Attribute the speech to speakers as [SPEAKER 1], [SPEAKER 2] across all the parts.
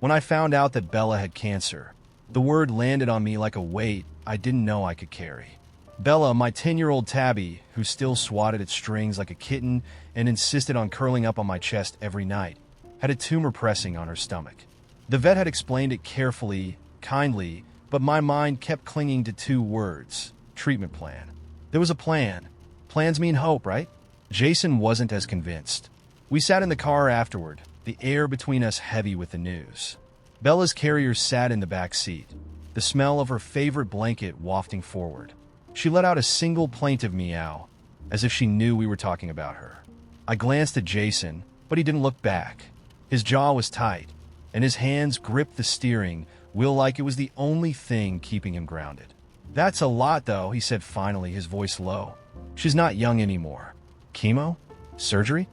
[SPEAKER 1] When I found out that Bella had cancer, the word landed on me like a weight I didn't know I could carry. Bella, my 10-year-old tabby, who still swatted at strings like a kitten and insisted on curling up on my chest every night, had a tumor pressing on her stomach. The vet had explained it carefully, kindly, but my mind kept clinging to two words: treatment plan. There was a plan. Plans mean hope, right? Jason wasn't as convinced. We sat in the car afterward, the air between us heavy with the news. Bella's carrier sat in the back seat, the smell of her favorite blanket wafting forward. She let out a single plaintive meow, as if she knew we were talking about her. I glanced at Jason, but he didn't look back. His jaw was tight, and his hands gripped the steering wheel like it was the only thing keeping him grounded. "That's a lot, though," he said finally, his voice low. "She's not young anymore. Chemo? Surgery?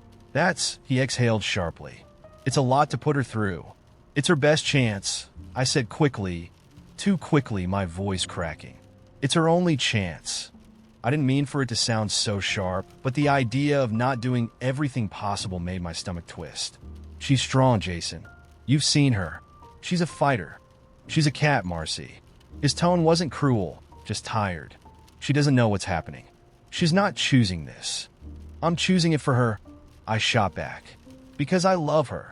[SPEAKER 1] He exhaled sharply. "It's a lot to put her through. It's her best chance," I said quickly, too quickly, my voice cracking. "It's her only chance." I didn't mean for it to sound so sharp, but the idea of not doing everything possible made my stomach twist. "She's strong, Jason. You've seen her. She's a fighter. She's a cat, Marcy." His tone wasn't cruel, just tired. "She doesn't know what's happening. She's not choosing this. I'm choosing it for her," I shot back. "Because I love her.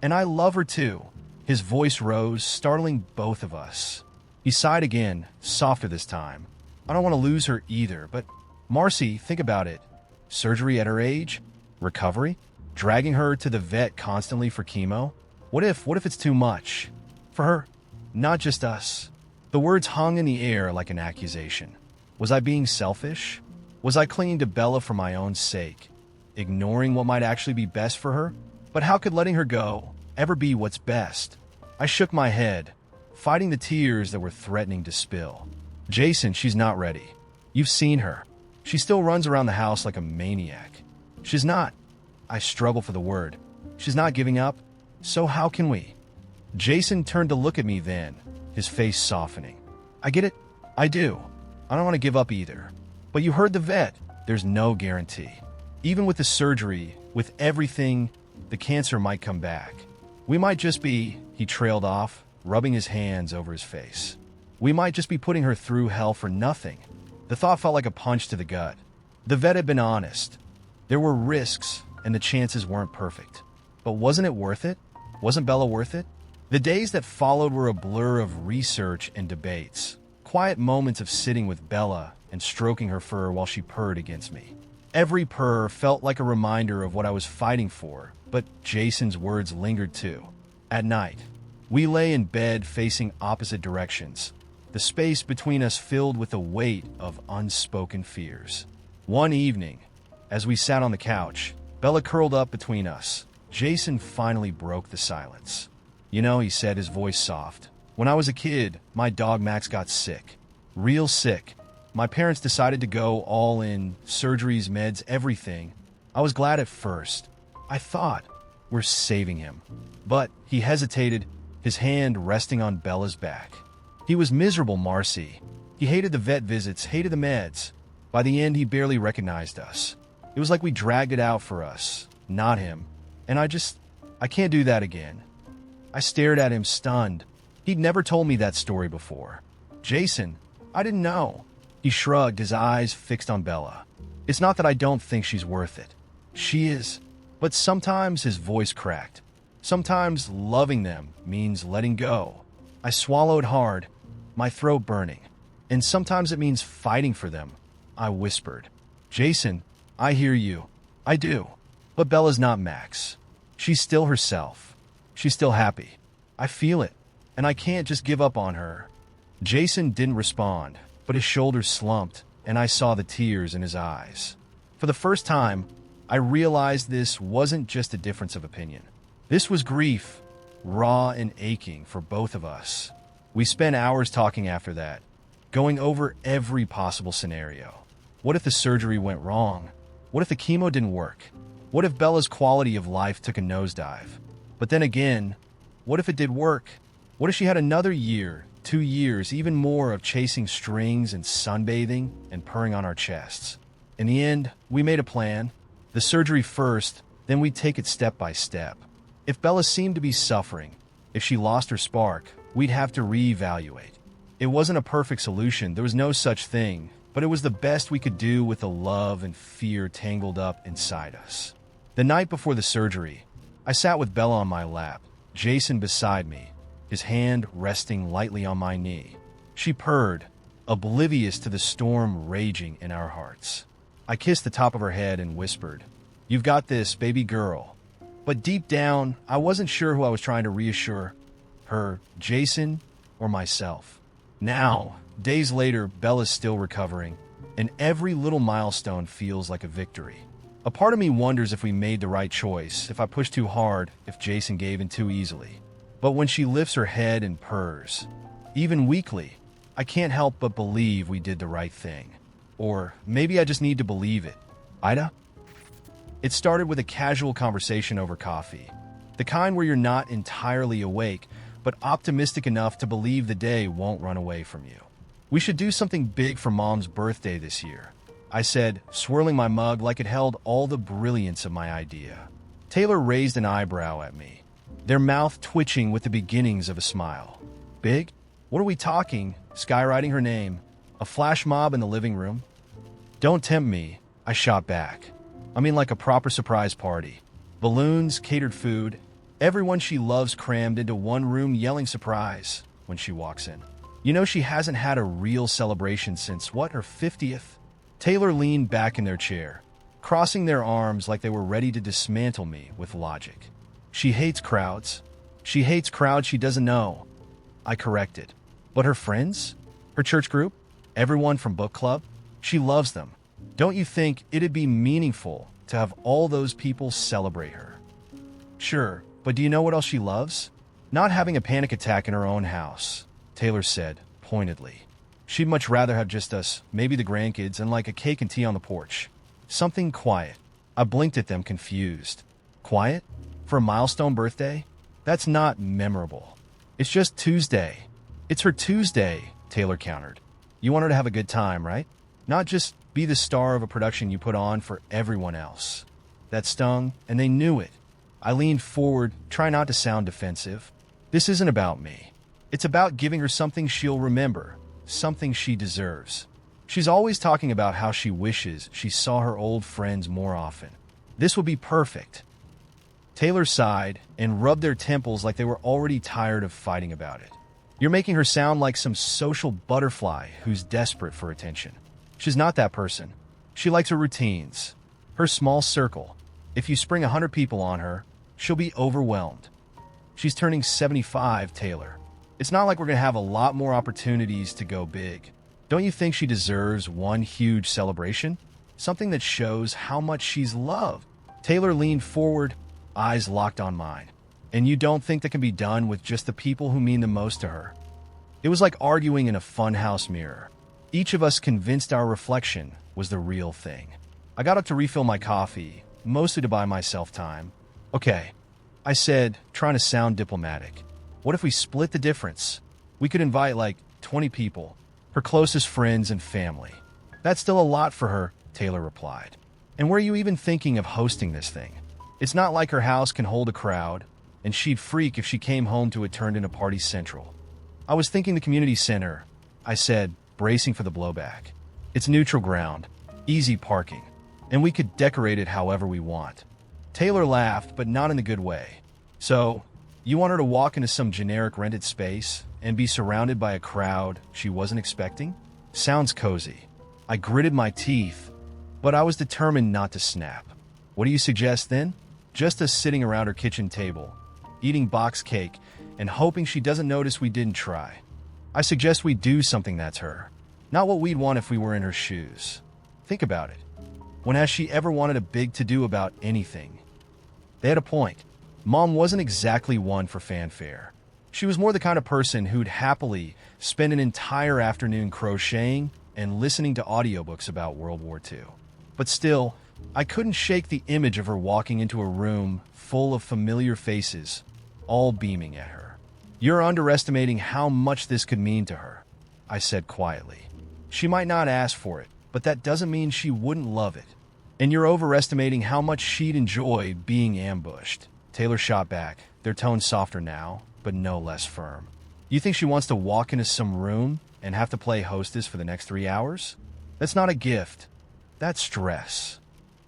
[SPEAKER 1] And I love her too." His voice rose, startling both of us. He sighed again, softer this time. "I don't want to lose her either, but Marcy, think about it. Surgery at her age? Recovery? Dragging her to the vet constantly for chemo? What if it's too much? For her? Not just us." The words hung in the air like an accusation. Was I being selfish? Was I clinging to Bella for my own sake, ignoring what might actually be best for her? But how could letting her go ever be what's best? I shook my head, fighting the tears that were threatening to spill. "Jason, she's not ready. You've seen her. She still runs around the house like a maniac. She's not—" I struggled for the word. "She's not giving up. So how can we?" Jason turned to look at me then, his face softening. "I get it. I do. I don't want to give up either. But you heard the vet. There's no guarantee. Even with the surgery, with everything, the cancer might come back. We might just be—" He trailed off, rubbing his hands over his face. "We might just be putting her through hell for nothing." The thought felt like a punch to the gut. The vet had been honest. There were risks, and the chances weren't perfect. But wasn't it worth it? Wasn't Bella worth it? The days that followed were a blur of research and debates, quiet moments of sitting with Bella and stroking her fur while she purred against me. Every purr felt like a reminder of what I was fighting for, but Jason's words lingered too. At night, we lay in bed facing opposite directions, the space between us filled with a weight of unspoken fears. One evening, as we sat on the couch, Bella curled up between us. Jason finally broke the silence. "You know," he said, his voice soft, "when I was a kid, my dog Max got sick. Real sick. My parents decided to go all in, surgeries, meds, everything. I was glad at first. I thought, we're saving him." But he hesitated, his hand resting on Bella's back. "He was miserable, Marcy. He hated the vet visits, hated the meds. By the end, he barely recognized us. It was like we dragged it out for us, not him. And I can't do that again." I stared at him, stunned. He'd never told me that story before. "Jason, I didn't know." He shrugged, his eyes fixed on Bella. "It's not that I don't think she's worth it. She is. But sometimes," his voice cracked, "sometimes loving them means letting go." I swallowed hard, my throat burning. "And sometimes it means fighting for them," I whispered. "Jason, I hear you. I do. But Bella's not Max. She's still herself. She's still happy. I feel it. And I can't just give up on her." Jason didn't respond, but his shoulders slumped, and I saw the tears in his eyes. For the first time, I realized this wasn't just a difference of opinion. This was grief, raw and aching for both of us. We spent hours talking after that, going over every possible scenario. What if the surgery went wrong? What if the chemo didn't work? What if Bella's quality of life took a nosedive? But then again, what if it did work? What if she had another year, 2 years, even more of chasing strings and sunbathing and purring on our chests? In the end, we made a plan. The surgery first, then we'd take it step by step. If Bella seemed to be suffering, If she lost her spark, we'd have to reevaluate. It wasn't a perfect solution, there was no such thing, but it was the best we could do with the love and fear tangled up inside us. The night before the surgery, I sat with Bella on my lap, Jason beside me, his hand resting lightly on my knee. She purred, oblivious to the storm raging in our hearts. I kissed the top of her head and whispered, "You've got this, baby girl." But deep down, I wasn't sure who I was trying to reassure, her, Jason, or myself. Now, days later, Bella's still recovering, and every little milestone feels like a victory. A part of me wonders if we made the right choice, if I pushed too hard, if Jason gave in too easily. But when she lifts her head and purrs, even weakly, I can't help but believe we did the right thing. Or maybe I just need to believe it. AITA? It started with a casual conversation over coffee. The kind where you're not entirely awake, but optimistic enough to believe the day won't run away from you. "We should do something big for Mom's birthday this year," I said, swirling my mug like it held all the brilliance of my idea. Taylor raised an eyebrow at me, their mouth twitching with the beginnings of a smile. "Big? What are we talking? Skywriting her name? A flash mob in the living room?" "Don't tempt me," I shot back. "I mean like a proper surprise party. Balloons, catered food, everyone she loves crammed into one room yelling surprise when she walks in. You know she hasn't had a real celebration since, what, her 50th? Taylor leaned back in their chair, crossing their arms like they were ready to dismantle me with logic. "She hates crowds. She hates crowds she doesn't know," I corrected. "But her friends? Her church group? Everyone from book club? She loves them. Don't you think it'd be meaningful to have all those people celebrate her?" "Sure, but do you know what else she loves? Not having a panic attack in her own house," Taylor said, pointedly. "She'd much rather have just us, maybe the grandkids, and like a cake and tea on the porch. Something quiet." I blinked at them, confused. "Quiet? For a milestone birthday? That's not memorable. It's just Tuesday." "It's her Tuesday," Taylor countered. "You want her to have a good time, right? Not just be the star of a production you put on for everyone else." That stung, and they knew it. I leaned forward, trying not to sound defensive. "This isn't about me. It's about giving her something she'll remember, something she deserves. She's always talking about how she wishes she saw her old friends more often. This will be perfect." Taylor sighed and rubbed their temples like they were already tired of fighting about it. "You're making her sound like some social butterfly who's desperate for attention. She's not that person. She likes her routines, her small circle. If you spring 100 people on her, she'll be overwhelmed. She's turning 75, Taylor. It's not like we're going to have a lot more opportunities to go big. Don't you think she deserves one huge celebration? Something that shows how much she's loved?" Taylor leaned forward, eyes locked on mine. "And you don't think that can be done with just the people who mean the most to her?" It was like arguing in a funhouse mirror. Each of us convinced our reflection was the real thing. I got up to refill my coffee, mostly to buy myself time. "Okay," I said, trying to sound diplomatic. "What if we split the difference? We could invite like 20 people, her closest friends and family." "That's still a lot for her," Taylor replied. "And were you even thinking of hosting this thing? It's not like her house can hold a crowd, and she'd freak if she came home to it turned into Party Central." "I was thinking the community center," I said, bracing for the blowback. "It's neutral ground, easy parking, and we could decorate it however we want." Taylor laughed, but not in a good way. "So, you want her to walk into some generic rented space and be surrounded by a crowd she wasn't expecting? Sounds cozy." I gritted my teeth, but I was determined not to snap. "What do you suggest then?" "Just us sitting around her kitchen table, eating box cake, and hoping she doesn't notice we didn't try. I suggest we do something that's her. Not what we'd want if we were in her shoes. Think about it. When has she ever wanted a big to-do about anything?" They had a point. Mom wasn't exactly one for fanfare. She was more the kind of person who'd happily spend an entire afternoon crocheting and listening to audiobooks about World War II. But still, I couldn't shake the image of her walking into a room full of familiar faces, all beaming at her. "You're underestimating how much this could mean to her," I said quietly. "She might not ask for it, but that doesn't mean she wouldn't love it. And you're overestimating how much she'd enjoy being ambushed." Taylor shot back, their tone softer now, but no less firm. You think she wants to walk into some room and have to play hostess for the next 3 hours? That's not a gift. That's stress.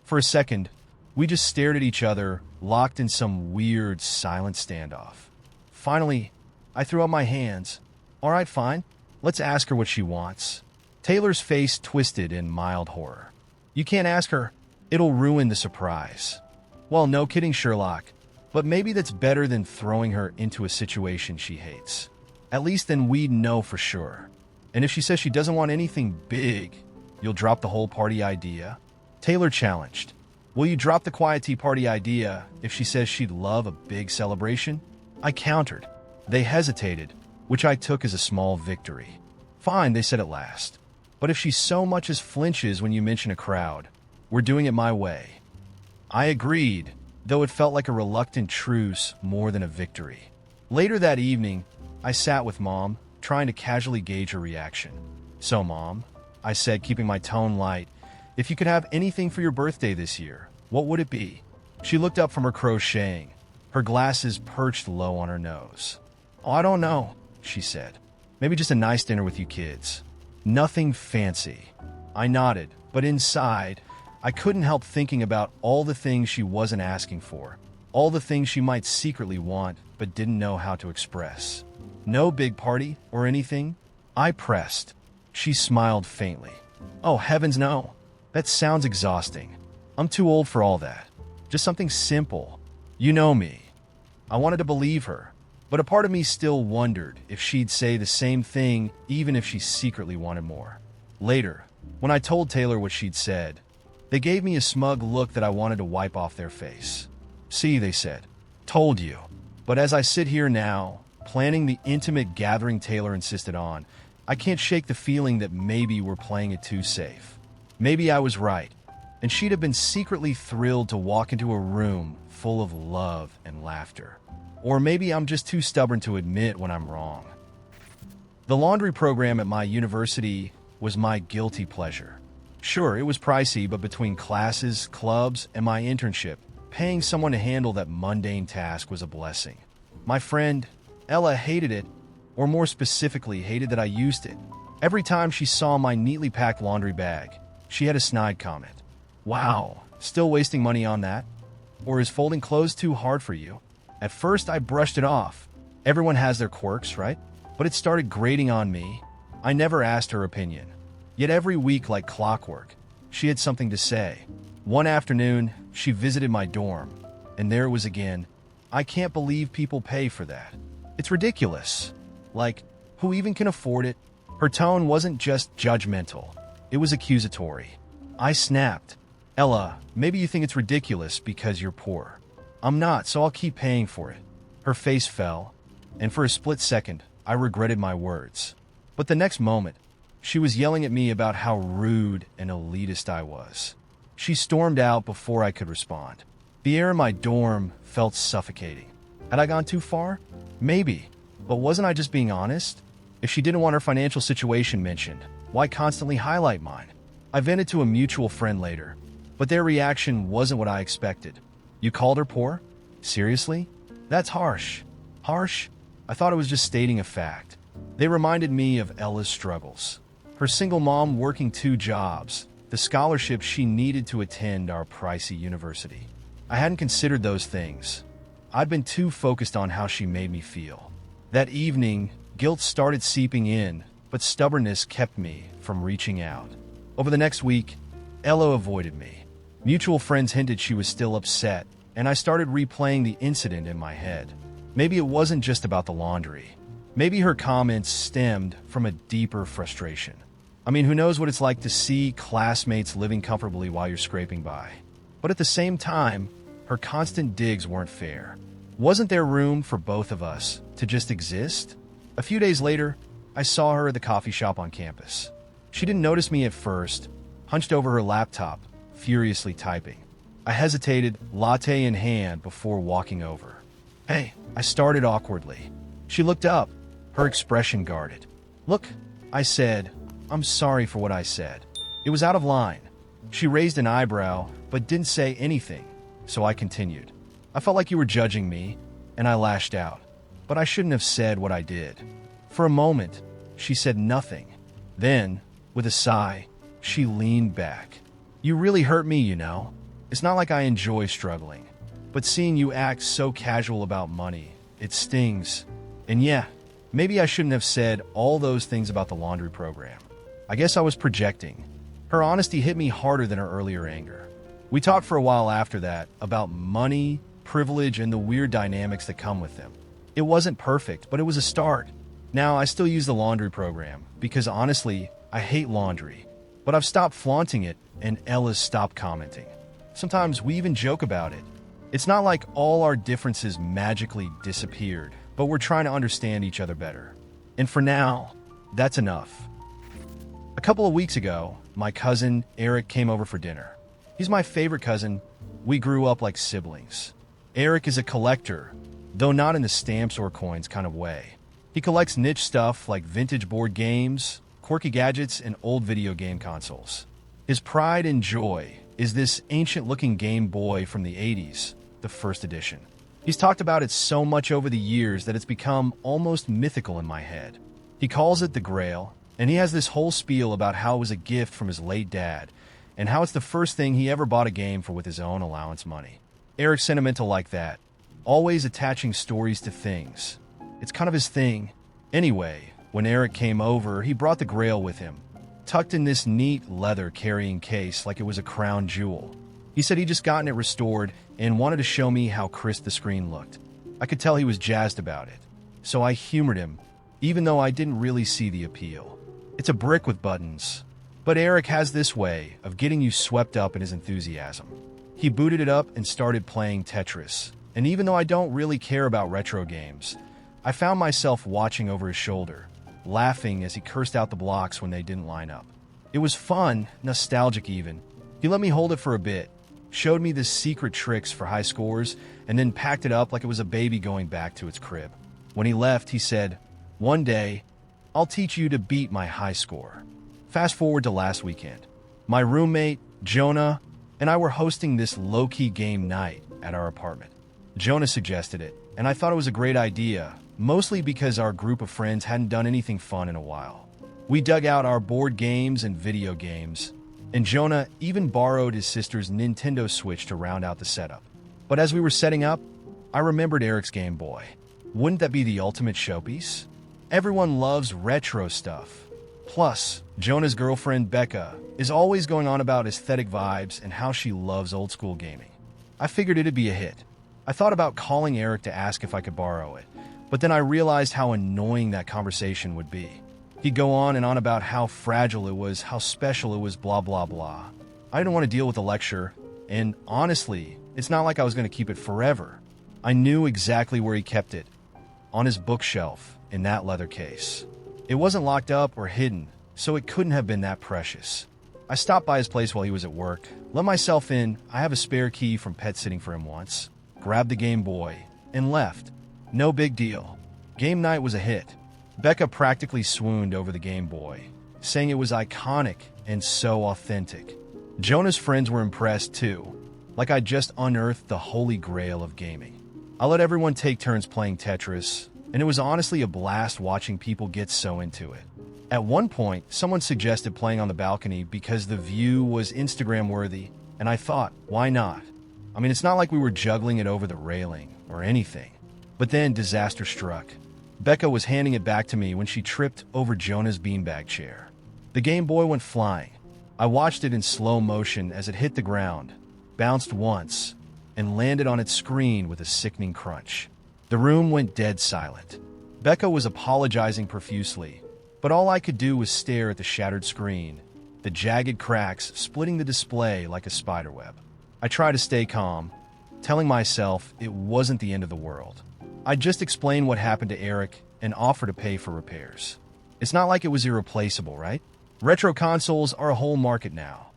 [SPEAKER 1] For a second, we just stared at each other, locked in some weird, silent standoff. Finally, I threw up my hands. All right, fine. Let's ask her what she wants. Taylor's face twisted in mild horror. You can't ask her. It'll ruin the surprise. Well, no kidding, Sherlock. But maybe that's better than throwing her into a situation she hates. At least then we'd know for sure. And if she says she doesn't want anything big, you'll drop the whole party idea? Taylor challenged. Will you drop the quiet tea party idea if she says she'd love a big celebration? I countered. They hesitated, which I took as a small victory. Fine, they said at last. But if she so much as flinches when you mention a crowd, we're doing it my way. I agreed, though it felt like a reluctant truce more than a victory. Later that evening, I sat with Mom, trying to casually gauge her reaction. So, Mom, I said, keeping my tone light, if you could have anything for your birthday this year, what would it be? She looked up from her crocheting, her glasses perched low on her nose. Oh, I don't know, she said. Maybe just a nice dinner with you kids. Nothing fancy. I nodded, but inside, I couldn't help thinking about all the things she wasn't asking for, all the things she might secretly want but didn't know how to express. No big party or anything? I pressed. She smiled faintly. Oh, heavens no. That sounds exhausting. I'm too old for all that. Just something simple. You know me. I wanted to believe her, but a part of me still wondered if she'd say the same thing even if she secretly wanted more. Later, when I told Taylor what she'd said, they gave me a smug look that I wanted to wipe off their face. See, they said, told you. But as I sit here now, planning the intimate gathering Taylor insisted on, I can't shake the feeling that maybe we're playing it too safe. Maybe I was right, and she'd have been secretly thrilled to walk into a room full of love and laughter. Or maybe I'm just too stubborn to admit when I'm wrong. The laundry program at my university was my guilty pleasure. Sure, it was pricey, but between classes, clubs, and my internship, paying someone to handle that mundane task was a blessing. My friend, Ella, hated it, or more specifically, hated that I used it. Every time she saw my neatly packed laundry bag, she had a snide comment. Wow, still wasting money on that? Or is folding clothes too hard for you? At first, I brushed it off. Everyone has their quirks, right? But it started grating on me. I never asked her opinion. Yet every week, like clockwork, she had something to say. One afternoon, she visited my dorm, and there it was again. I can't believe people pay for that. It's ridiculous. Like, who even can afford it? Her tone wasn't just judgmental. It was accusatory. I snapped. Ella, maybe you think it's ridiculous because you're poor. I'm not, so I'll keep paying for it. Her face fell, and for a split second, I regretted my words. But the next moment, she was yelling at me about how rude and elitist I was. She stormed out before I could respond. The air in my dorm felt suffocating. Had I gone too far? Maybe. But wasn't I just being honest? If she didn't want her financial situation mentioned, why constantly highlight mine? I vented to a mutual friend later, but their reaction wasn't what I expected. You called her poor? Seriously? That's harsh. Harsh? I thought it was just stating a fact. They reminded me of Ella's struggles. Her single mom working 2 jobs, the scholarship she needed to attend our pricey university. I hadn't considered those things. I'd been too focused on how she made me feel. That evening, guilt started seeping in, but stubbornness kept me from reaching out. Over the next week, Ella avoided me. Mutual friends hinted she was still upset, and I started replaying the incident in my head. Maybe it wasn't just about the laundry. Maybe her comments stemmed from a deeper frustration. I mean, who knows what it's like to see classmates living comfortably while you're scraping by. But at the same time, her constant digs weren't fair. Wasn't there room for both of us to just exist? A few days later, I saw her at the coffee shop on campus. She didn't notice me at first, hunched over her laptop, furiously typing. I hesitated, latte in hand, before walking over. Hey, I started awkwardly. She looked up, her expression guarded. Look, I said, I'm sorry for what I said. It was out of line. She raised an eyebrow, but didn't say anything, so I continued. I felt like you were judging me, and I lashed out. but I shouldn't have said what I did. For a moment, she said nothing. Then, with a sigh, she leaned back. You really hurt me, you know. It's not like I enjoy struggling, but seeing you act so casual about money, it stings. And yeah, maybe I shouldn't have said all those things about the laundry program. I guess I was projecting. Her honesty hit me harder than her earlier anger. We talked for a while after that about money, privilege, and the weird dynamics that come with them. It wasn't perfect, but it was a start. Now, I still use the laundry program because honestly, I hate laundry. But I've stopped flaunting it, and Ella's stopped commenting. Sometimes we even joke about it. It's not like all our differences magically disappeared, but we're trying to understand each other better. And for now, that's enough. A couple of weeks ago, my cousin Eric came over for dinner. He's my favorite cousin. We grew up like siblings. Eric is a collector, though not in the stamps or coins kind of way. He collects niche stuff like vintage board games, quirky gadgets, and old video game consoles. His pride and joy is this ancient-looking Game Boy from the 80s, the first edition. He's talked about it so much over the years that it's become almost mythical in my head. He calls it the Grail, and he has this whole spiel about how it was a gift from his late dad, and how it's the first thing he ever bought a game for with his own allowance money. Eric's sentimental like that, always attaching stories to things. It's kind of his thing. Anyway, when Eric came over, he brought the Grail with him, tucked in this neat leather carrying case like it was a crown jewel. He said he'd just gotten it restored and wanted to show me how crisp the screen looked. I could tell he was jazzed about it, so I humored him, even though I didn't really see the appeal. It's a brick with buttons, but Eric has this way of getting you swept up in his enthusiasm. He booted it up and started playing Tetris, and even though I don't really care about retro games, I found myself watching over his shoulder, laughing as he cursed out the blocks when they didn't line up. It was fun, nostalgic even. He let me hold it for a bit, showed me the secret tricks for high scores, and then packed it up like it was a baby going back to its crib. When he left, he said, "One day, I'll teach you to beat my high score." Fast forward to last weekend. My roommate, Jonah, and I were hosting this low-key game night at our apartment. Jonah suggested it, and I thought it was a great idea, mostly because our group of friends hadn't done anything fun in a while. We dug out our board games and video games, and Jonah even borrowed his sister's Nintendo Switch to round out the setup. But as we were setting up, I remembered Eric's Game Boy. Wouldn't that be the ultimate showpiece? Everyone loves retro stuff. Plus, Jonah's girlfriend, Becca, is always going on about aesthetic vibes and how she loves old-school gaming. I figured it'd be a hit. I thought about calling Eric to ask if I could borrow it, but then I realized how annoying that conversation would be. He'd go on and on about how fragile it was, how special it was, blah, blah, blah. I didn't want to deal with the lecture, and honestly, it's not like I was going to keep it forever. I knew exactly where he kept it, on his bookshelf in that leather case. It wasn't locked up or hidden, so it couldn't have been that precious. I stopped by his place while he was at work, let myself in. I have a spare key from pet sitting for him once, grabbed the Game Boy, and left. No big deal. Game night was a hit. Becca practically swooned over the Game Boy, saying it was iconic and so authentic. Jonah's friends were impressed too, like I'd just unearthed the holy grail of gaming. I let everyone take turns playing Tetris, and it was honestly a blast watching people get so into it. At one point, someone suggested playing on the balcony because the view was Instagram-worthy, and I thought, why not? I mean, it's not like we were juggling it over the railing or anything. But then disaster struck. Becca was handing it back to me when she tripped over Jonah's beanbag chair. The Game Boy went flying. I watched it in slow motion as it hit the ground, bounced once, and landed on its screen with a sickening crunch. The room went dead silent. Becca was apologizing profusely, but all I could do was stare at the shattered screen, the jagged cracks splitting the display like a spiderweb. I tried to stay calm, telling myself it wasn't the end of the world. I just explained what happened to Eric and offered to pay for repairs. It's not like it was irreplaceable, right? Retro consoles are a whole market now.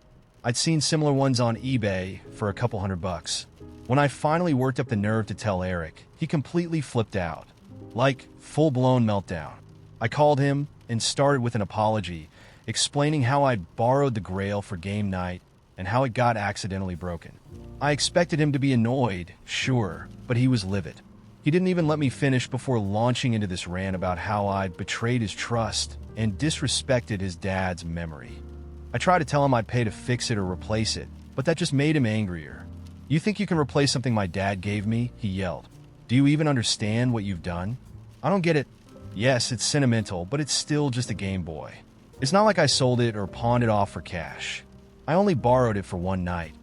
[SPEAKER 1] I'd seen similar ones on eBay for a couple $100. When I finally worked up the nerve to tell Eric, he completely flipped out. Like, full-blown meltdown. I called him and started with an apology, explaining how I'd borrowed the Grail for game night and how it got accidentally broken. I expected him to be annoyed, sure, but he was livid. He didn't even let me finish before launching into this rant about how I'd betrayed his trust and disrespected his dad's memory. I tried to tell him I'd pay to fix it or replace it, but that just made him angrier. "You think you can replace something my dad gave me?" he yelled. "Do you even understand what you've done? I don't get it. Yes, it's sentimental, but it's still just a Game Boy. It's not like I sold it or pawned it off for cash. I only borrowed it for one night,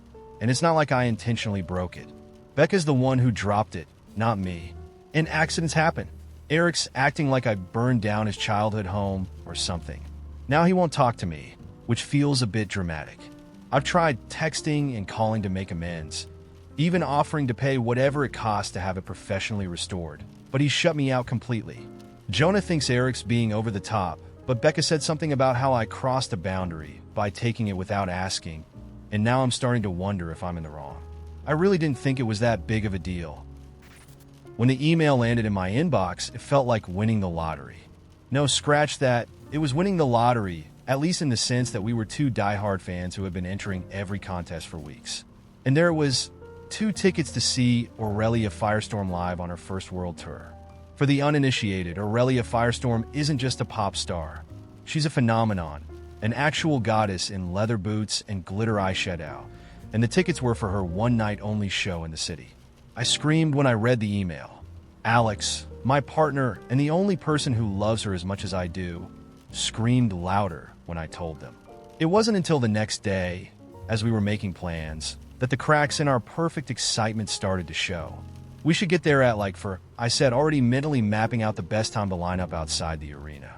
[SPEAKER 1] and it's not like I intentionally broke it. Becca's the one who dropped it, not me. And accidents happen. Eric's acting like I burned down his childhood home or something. Now he won't talk to me, which feels a bit dramatic. I've tried texting and calling to make amends, even offering to pay whatever it costs to have it professionally restored, but he shut me out completely. Jonah thinks Eric's being over the top, but Becca said something about how I crossed a boundary by taking it without asking, and now I'm starting to wonder if I'm in the wrong. I really didn't think it was that big of a deal. When the email landed in my inbox, it felt like winning the lottery. No, scratch that. It was winning the lottery, at least in the sense that we were two diehard fans who had been entering every contest for weeks. And there was 2 tickets to see Aurelia Firestorm live on her first world tour. For the uninitiated, Aurelia Firestorm isn't just a pop star. She's a phenomenon, an actual goddess in leather boots and glitter eyeshadow, and the tickets were for her one-night-only show in the city. I screamed when I read the email. Alex, my partner and the only person who loves her as much as I do, screamed louder when I told them. It wasn't until the next day, as we were making plans, that the cracks in our perfect excitement started to show. We should get there at I said, already mentally mapping out the best time to line up outside the arena.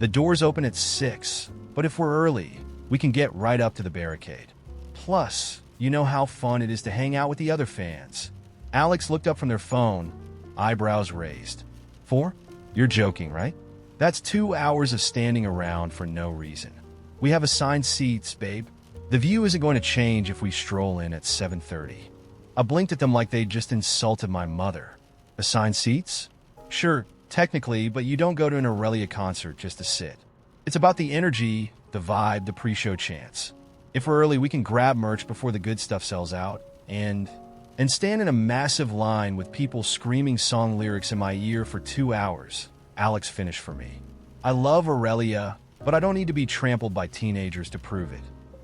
[SPEAKER 1] The doors open at 6, but if we're early, we can get right up to the barricade. Plus, you know how fun it is to hang out with the other fans. Alex looked up from their phone, eyebrows raised. 4? You're joking, right? That's 2 hours of standing around for no reason. We have assigned seats, babe. The view isn't going to change if we stroll in at 7:30. I blinked at them like they'd just insulted my mother. Assigned seats? Sure, technically, but you don't go to an Aurelia concert just to sit. It's about the energy, the vibe, the pre-show chants. If we're early, we can grab merch before the good stuff sells out, and stand in a massive line with people screaming song lyrics in my ear for 2 hours. Alex finished for me. I love Aurelia, but I don't need to be trampled by teenagers to prove it.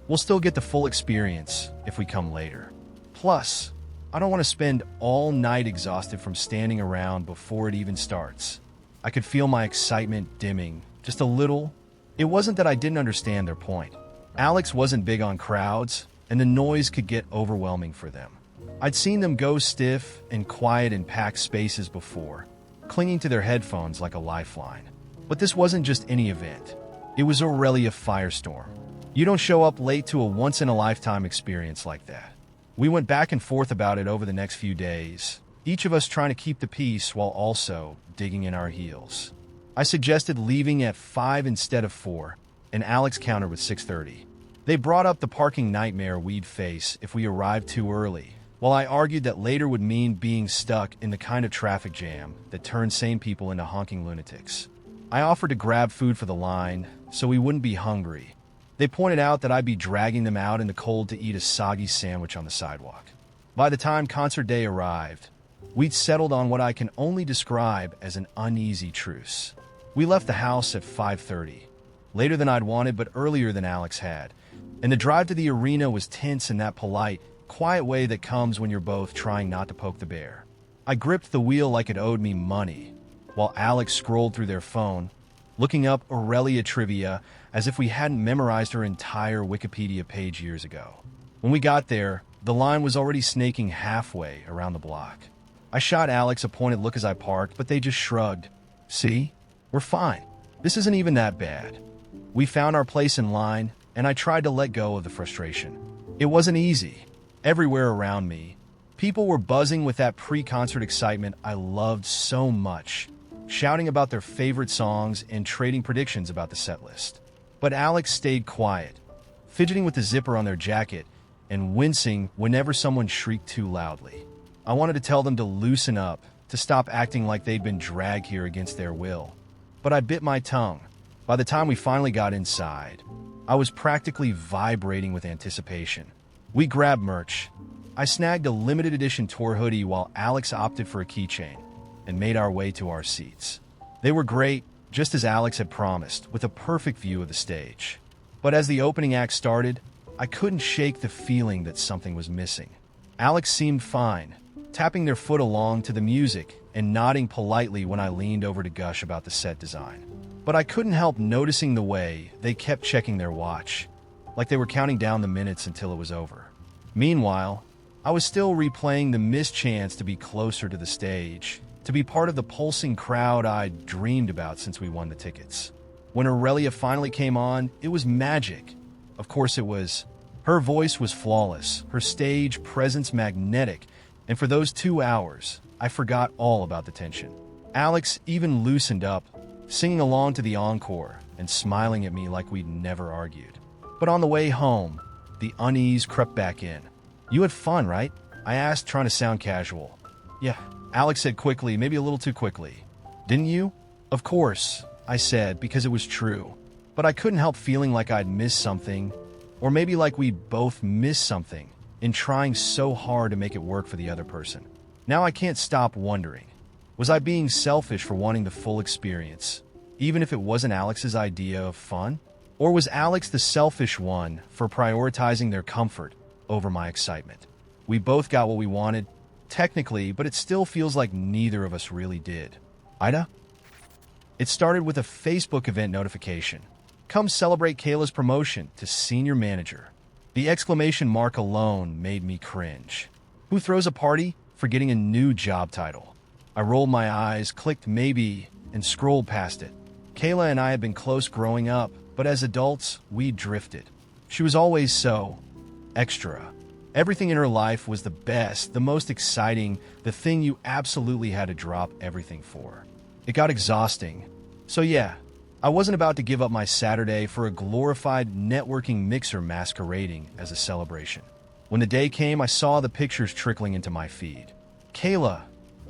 [SPEAKER 1] We'll still get the full experience if we come later. Plus, I don't want to spend all night exhausted from standing around before it even starts. I could feel my excitement dimming, just a little. It wasn't that I didn't understand their point. Alex wasn't big on crowds, and the noise could get overwhelming for them. I'd seen them go stiff and quiet in packed spaces before, clinging to their headphones like a lifeline. But this wasn't just any event. It was Aurelia Firestorm. You don't show up late to a once-in-a-lifetime experience like that. We went back and forth about it over the next few days, each of us trying to keep the peace while also digging in our heels. I suggested leaving at 5 instead of 4, and Alex countered with 6:30. They brought up the parking nightmare we'd face if we arrived too early, while I argued that later would mean being stuck in the kind of traffic jam that turns sane people into honking lunatics. I offered to grab food for the line so we wouldn't be hungry. They pointed out that I'd be dragging them out in the cold to eat a soggy sandwich on the sidewalk. By the time concert day arrived, we'd settled on what I can only describe as an uneasy truce. We left the house at 5:30, later than I'd wanted but earlier than Alex had, and the drive to the arena was tense in that polite, quiet way that comes when you're both trying not to poke the bear. I gripped the wheel like it owed me money, while Alex scrolled through their phone, looking up Aurelia trivia as if we hadn't memorized her entire Wikipedia page years ago. When we got there, the line was already snaking halfway around the block. I shot Alex a pointed look as I parked, but they just shrugged. See? We're fine. This isn't even that bad. We found our place in line, and I tried to let go of the frustration. It wasn't easy. Everywhere around me, people were buzzing with that pre-concert excitement I loved so much, shouting about their favorite songs and trading predictions about the set list. But Alex stayed quiet, fidgeting with the zipper on their jacket and wincing whenever someone shrieked too loudly. I wanted to tell them to loosen up, to stop acting like they'd been dragged here against their will. But I bit my tongue. By the time we finally got inside, I was practically vibrating with anticipation. We grabbed merch. I snagged a limited edition tour hoodie while Alex opted for a keychain. and made our way to our seats. They were great, just as Alex had promised, with a perfect view of the stage. But as the opening act started, I couldn't shake the feeling that something was missing. Alex seemed fine, tapping their foot along to the music and nodding politely when I leaned over to gush about the set design. But I couldn't help noticing the way they kept checking their watch, like they were counting down the minutes until it was over. Meanwhile, I was still replaying the missed chance to be closer to the stage, to be part of the pulsing crowd I'd dreamed about since we won the tickets. When Aurelia finally came on, it was magic. Of course it was. Her voice was flawless, her stage presence magnetic, and for those 2 hours, I forgot all about the tension. Alex even loosened up, singing along to the encore and smiling at me like we'd never argued. But on the way home, the unease crept back in. "You had fun, right?" I asked, trying to sound casual. "Yeah," Alex said quickly, maybe a little too quickly. "Didn't you?" "Of course," I said, because it was true. But I couldn't help feeling like I'd missed something, or maybe like we'd both missed something in trying so hard to make it work for the other person. Now I can't stop wondering, was I being selfish for wanting the full experience, even if it wasn't Alex's idea of fun? Or was Alex the selfish one for prioritizing their comfort over my excitement? We both got what we wanted, technically, but it still feels like neither of us really did. AITA? It started with a Facebook event notification. "Come celebrate Kayla's promotion to senior manager." The exclamation mark alone made me cringe. Who throws a party for getting a new job title? I rolled my eyes, clicked maybe, and scrolled past it. Kayla and I had been close growing up, but as adults, we drifted. She was always so extra. Everything in her life was the best, the most exciting, the thing you absolutely had to drop everything for. It got exhausting. So yeah, I wasn't about to give up my Saturday for a glorified networking mixer masquerading as a celebration. When the day came, I saw the pictures trickling into my feed. Kayla,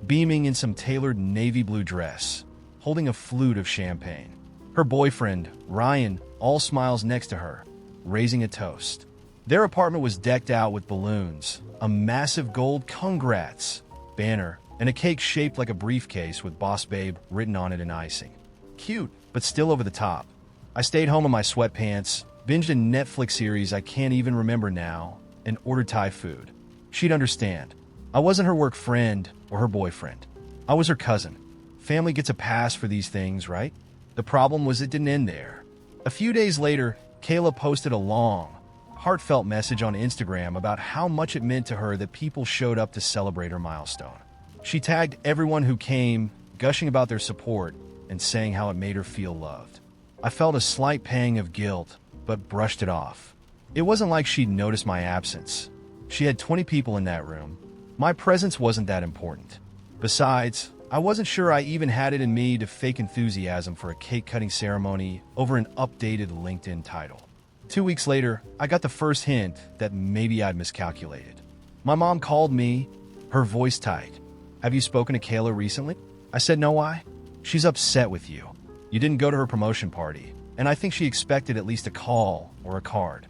[SPEAKER 1] beaming in some tailored navy blue dress, holding a flute of champagne. Her boyfriend, Ryan, all smiles next to her, raising a toast. Their apartment was decked out with balloons, a massive gold "Congrats" banner, and a cake shaped like a briefcase with "Boss Babe" written on it in icing. Cute, but still over the top. I stayed home in my sweatpants, binged a Netflix series I can't even remember now, and ordered Thai food. She'd understand. I wasn't her work friend or her boyfriend. I was her cousin. Family gets a pass for these things, right? The problem was it didn't end there. A few days later, Kayla posted a long, heartfelt message on Instagram about how much it meant to her that people showed up to celebrate her milestone. She tagged everyone who came, gushing about their support and saying how it made her feel loved. I felt a slight pang of guilt, but brushed it off. It wasn't like she'd noticed my absence. She had 20 people in that room. My presence wasn't that important. Besides, I wasn't sure I even had it in me to fake enthusiasm for a cake-cutting ceremony over an updated LinkedIn title. 2 weeks later, I got the first hint that maybe I'd miscalculated. My mom called me, her voice tight. "Have you spoken to Kayla recently?" I said, "No, why?" "She's upset with you. You didn't go to her promotion party, and I think she expected at least a call or a card."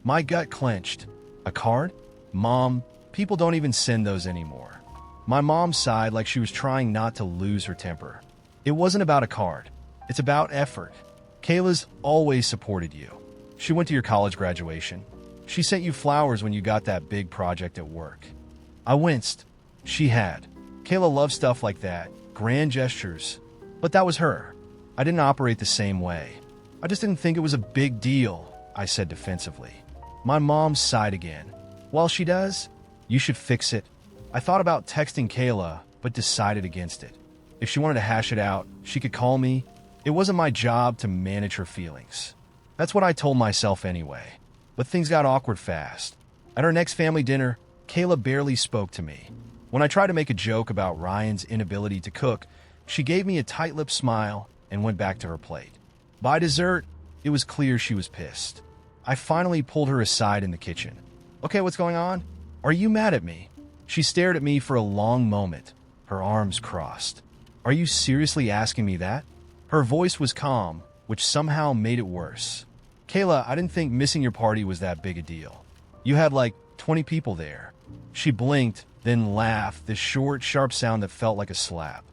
[SPEAKER 1] My gut clenched. A card? Mom, people don't even send those anymore. My mom sighed like she was trying not to lose her temper. "It wasn't about a card. It's about effort. Kayla's always supported you. She went to your college graduation. She sent you flowers when you got that big project at work." I winced. She had. Kayla loved stuff like that, grand gestures. But that was her. I didn't operate the same way. "I just didn't think it was a big deal," I said defensively. My mom sighed again. "Well, she does. You should fix it." I thought about texting Kayla, but decided against it. If she wanted to hash it out, she could call me. It wasn't my job to manage her feelings. That's what I told myself anyway. But things got awkward fast. At our next family dinner, Kayla barely spoke to me. When I tried to make a joke about Ryan's inability to cook, she gave me a tight-lipped smile and went back to her plate. By dessert, it was clear she was pissed. I finally pulled her aside in the kitchen. "Okay, what's going on? Are you mad at me?" She stared at me for a long moment, her arms crossed. "Are you seriously asking me that?" Her voice was calm, which somehow made it worse. "Kayla, I didn't think missing your party was that big a deal. You had like 20 people there." She blinked, then laughed, this short, sharp sound that felt like a slap.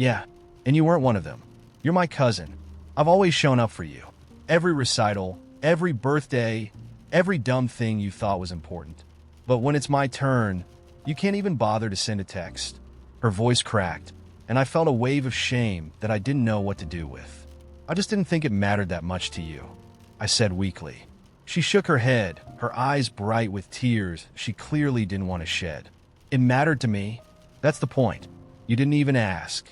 [SPEAKER 1] Yeah, and you weren't one of them. You're my cousin. I've always shown up for you. Every recital, every birthday, every dumb thing you thought was important. But when it's my turn, you can't even bother to send a text." Her voice cracked, and I felt a wave of shame that I didn't know what to do with. "I just didn't think it mattered that much to you," I said weakly. She shook her head, her eyes bright with tears she clearly didn't want to shed. "It mattered to me. That's the point. You didn't even ask."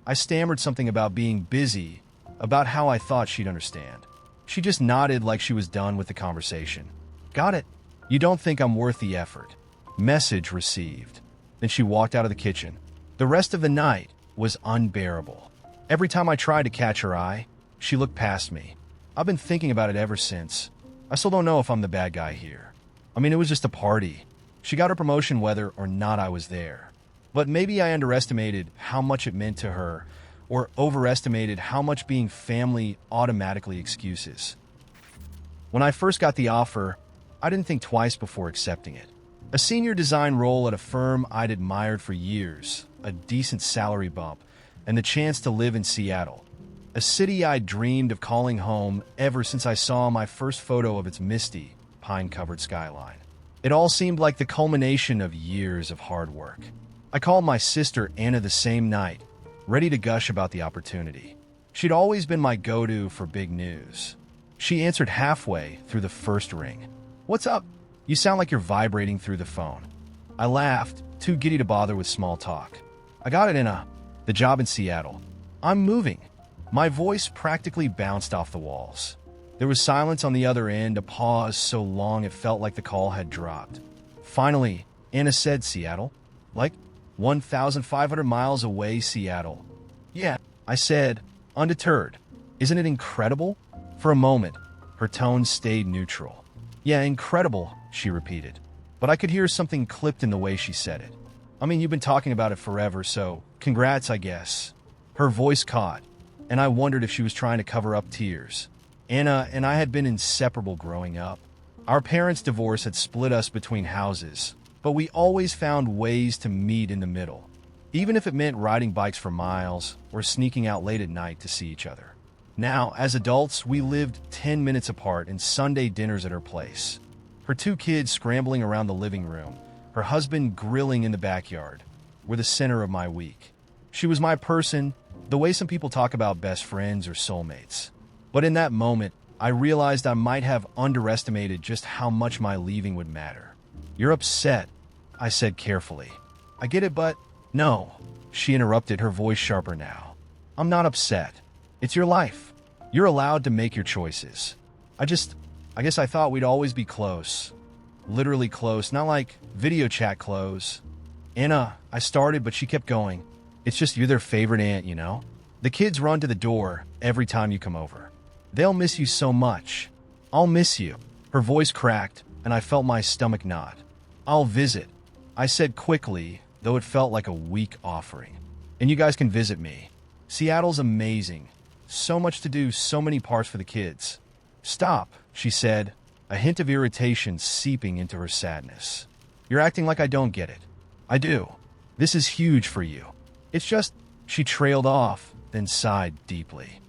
[SPEAKER 1] I stammered something about being busy, about how I thought she'd understand. She just nodded like she was done with the conversation. "Got it. You don't think I'm worth the effort." Message received. Then she walked out of the kitchen. The rest of the night was unbearable. Every time I tried to catch her eye, she looked past me. I've been thinking about it ever since. I still don't know if I'm the bad guy here. I mean, it was just a party. She got her promotion whether or not I was there. But maybe I underestimated how much it meant to her, or overestimated how much being family automatically excuses. When I first got the offer, I didn't think twice before accepting it. A senior design role at a firm I'd admired for years, a decent salary bump, and the chance to live in Seattle, a city I'd dreamed of calling home ever since I saw my first photo of its misty, pine-covered skyline. It all seemed like the culmination of years of hard work. I called my sister Anna the same night, ready to gush about the opportunity. She'd always been my go-to for big news. She answered halfway through the first ring. "What's up? You sound like you're vibrating through the phone." I laughed, too giddy to bother with small talk. "I got it, Anna. The job in Seattle. I'm moving." My voice practically bounced off the walls. There was silence on the other end, a pause so long it felt like the call had dropped. Finally, Anna said, "Seattle? Like 1,500 miles away, Seattle." "Yeah," I said, undeterred. "Isn't it incredible?" For a moment, her tone stayed neutral. "Yeah, incredible," she repeated. But I could hear something clipped in the way she said it. "I mean, you've been talking about it forever, so congrats, I guess." Her voice caught, and I wondered if she was trying to cover up tears. Anna and I had been inseparable growing up. Our parents' divorce had split us between houses, but we always found ways to meet in the middle, even if it meant riding bikes for miles or sneaking out late at night to see each other. Now, as adults, we lived 10 minutes apart in Sunday dinners at her place. Her 2 kids scrambling around the living room, her husband grilling in the backyard, were the center of my week. She was my person, the way some people talk about best friends or soulmates. But in that moment, I realized I might have underestimated just how much my leaving would matter. "You're upset," I said carefully. "I get it, but—" "No," she interrupted, her voice sharper now. "I'm not upset. It's your life. You're allowed to make your choices. I guess I thought we'd always be close. Literally close, not like video chat close." "Anna," I started, but she kept going. "It's just you're their favorite aunt, you know? The kids run to the door every time you come over. They'll miss you so much." "I'll miss you." Her voice cracked, and I felt my stomach knot. "I'll visit," I said quickly, though it felt like a weak offering. "And you guys can visit me. Seattle's amazing. So much to do, so many parks for the kids." "Stop," she said, a hint of irritation seeping into her sadness. "You're acting like I don't get it." "I do. This is huge for you. It's just—" She trailed off, then sighed deeply.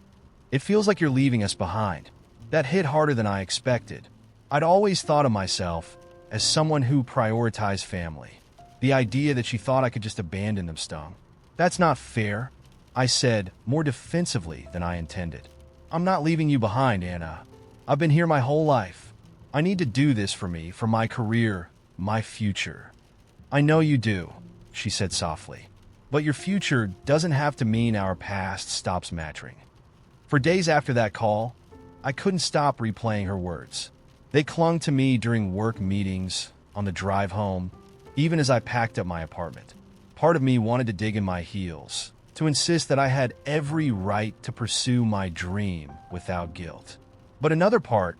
[SPEAKER 1] "It feels like you're leaving us behind." That hit harder than I expected. I'd always thought of myself as someone who prioritized family. The idea that she thought I could just abandon them stung. "That's not fair," I said, more defensively than I intended. "I'm not leaving you behind, Anna. I've been here my whole life. I need to do this for me, for my career, my future." "I know you do," she said softly. "But your future doesn't have to mean our past stops mattering." For days after that call, I couldn't stop replaying her words. They clung to me during work meetings, on the drive home, even as I packed up my apartment. Part of me wanted to dig in my heels, to insist that I had every right to pursue my dream without guilt. But another part,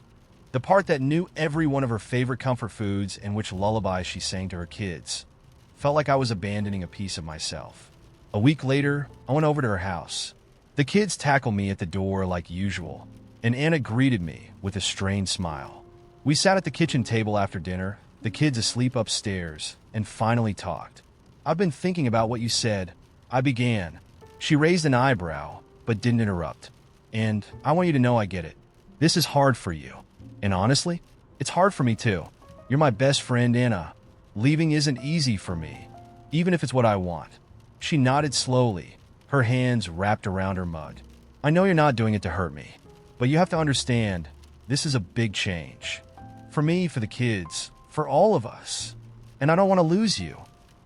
[SPEAKER 1] the part that knew every one of her favorite comfort foods and which lullabies she sang to her kids, felt like I was abandoning a piece of myself. A week later, I went over to her house. The kids tackled me at the door like usual, and Anna greeted me with a strained smile. We sat at the kitchen table after dinner, the kids asleep upstairs, and finally talked. "I've been thinking about what you said," I began. She raised an eyebrow, but didn't interrupt. And I want you to know I get it. This is hard for you. And honestly, it's hard for me too. You're my best friend, Anna. Leaving isn't easy for me, even if it's what I want. She nodded slowly, her hands wrapped around her mug. I know you're not doing it to hurt me, but you have to understand, this is a big change. For me, for the kids, for all of us. And I don't want to lose you,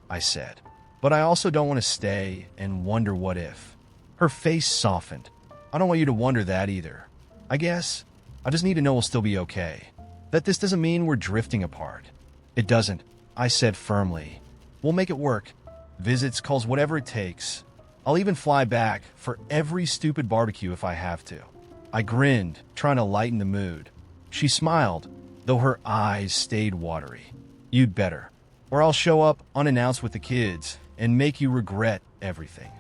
[SPEAKER 1] I said. But I also don't want to stay and wonder what if. Her face softened. I don't want you to wonder that either. I guess I just need to know we'll still be okay. That this doesn't mean we're drifting apart. It doesn't, I said firmly. We'll make it work. Visits, calls, whatever it takes. I'll even fly back for every stupid barbecue if I have to. I grinned, trying to lighten the mood. She smiled, though her eyes stayed watery. You'd better, or I'll show up unannounced with the kids and make you regret everything.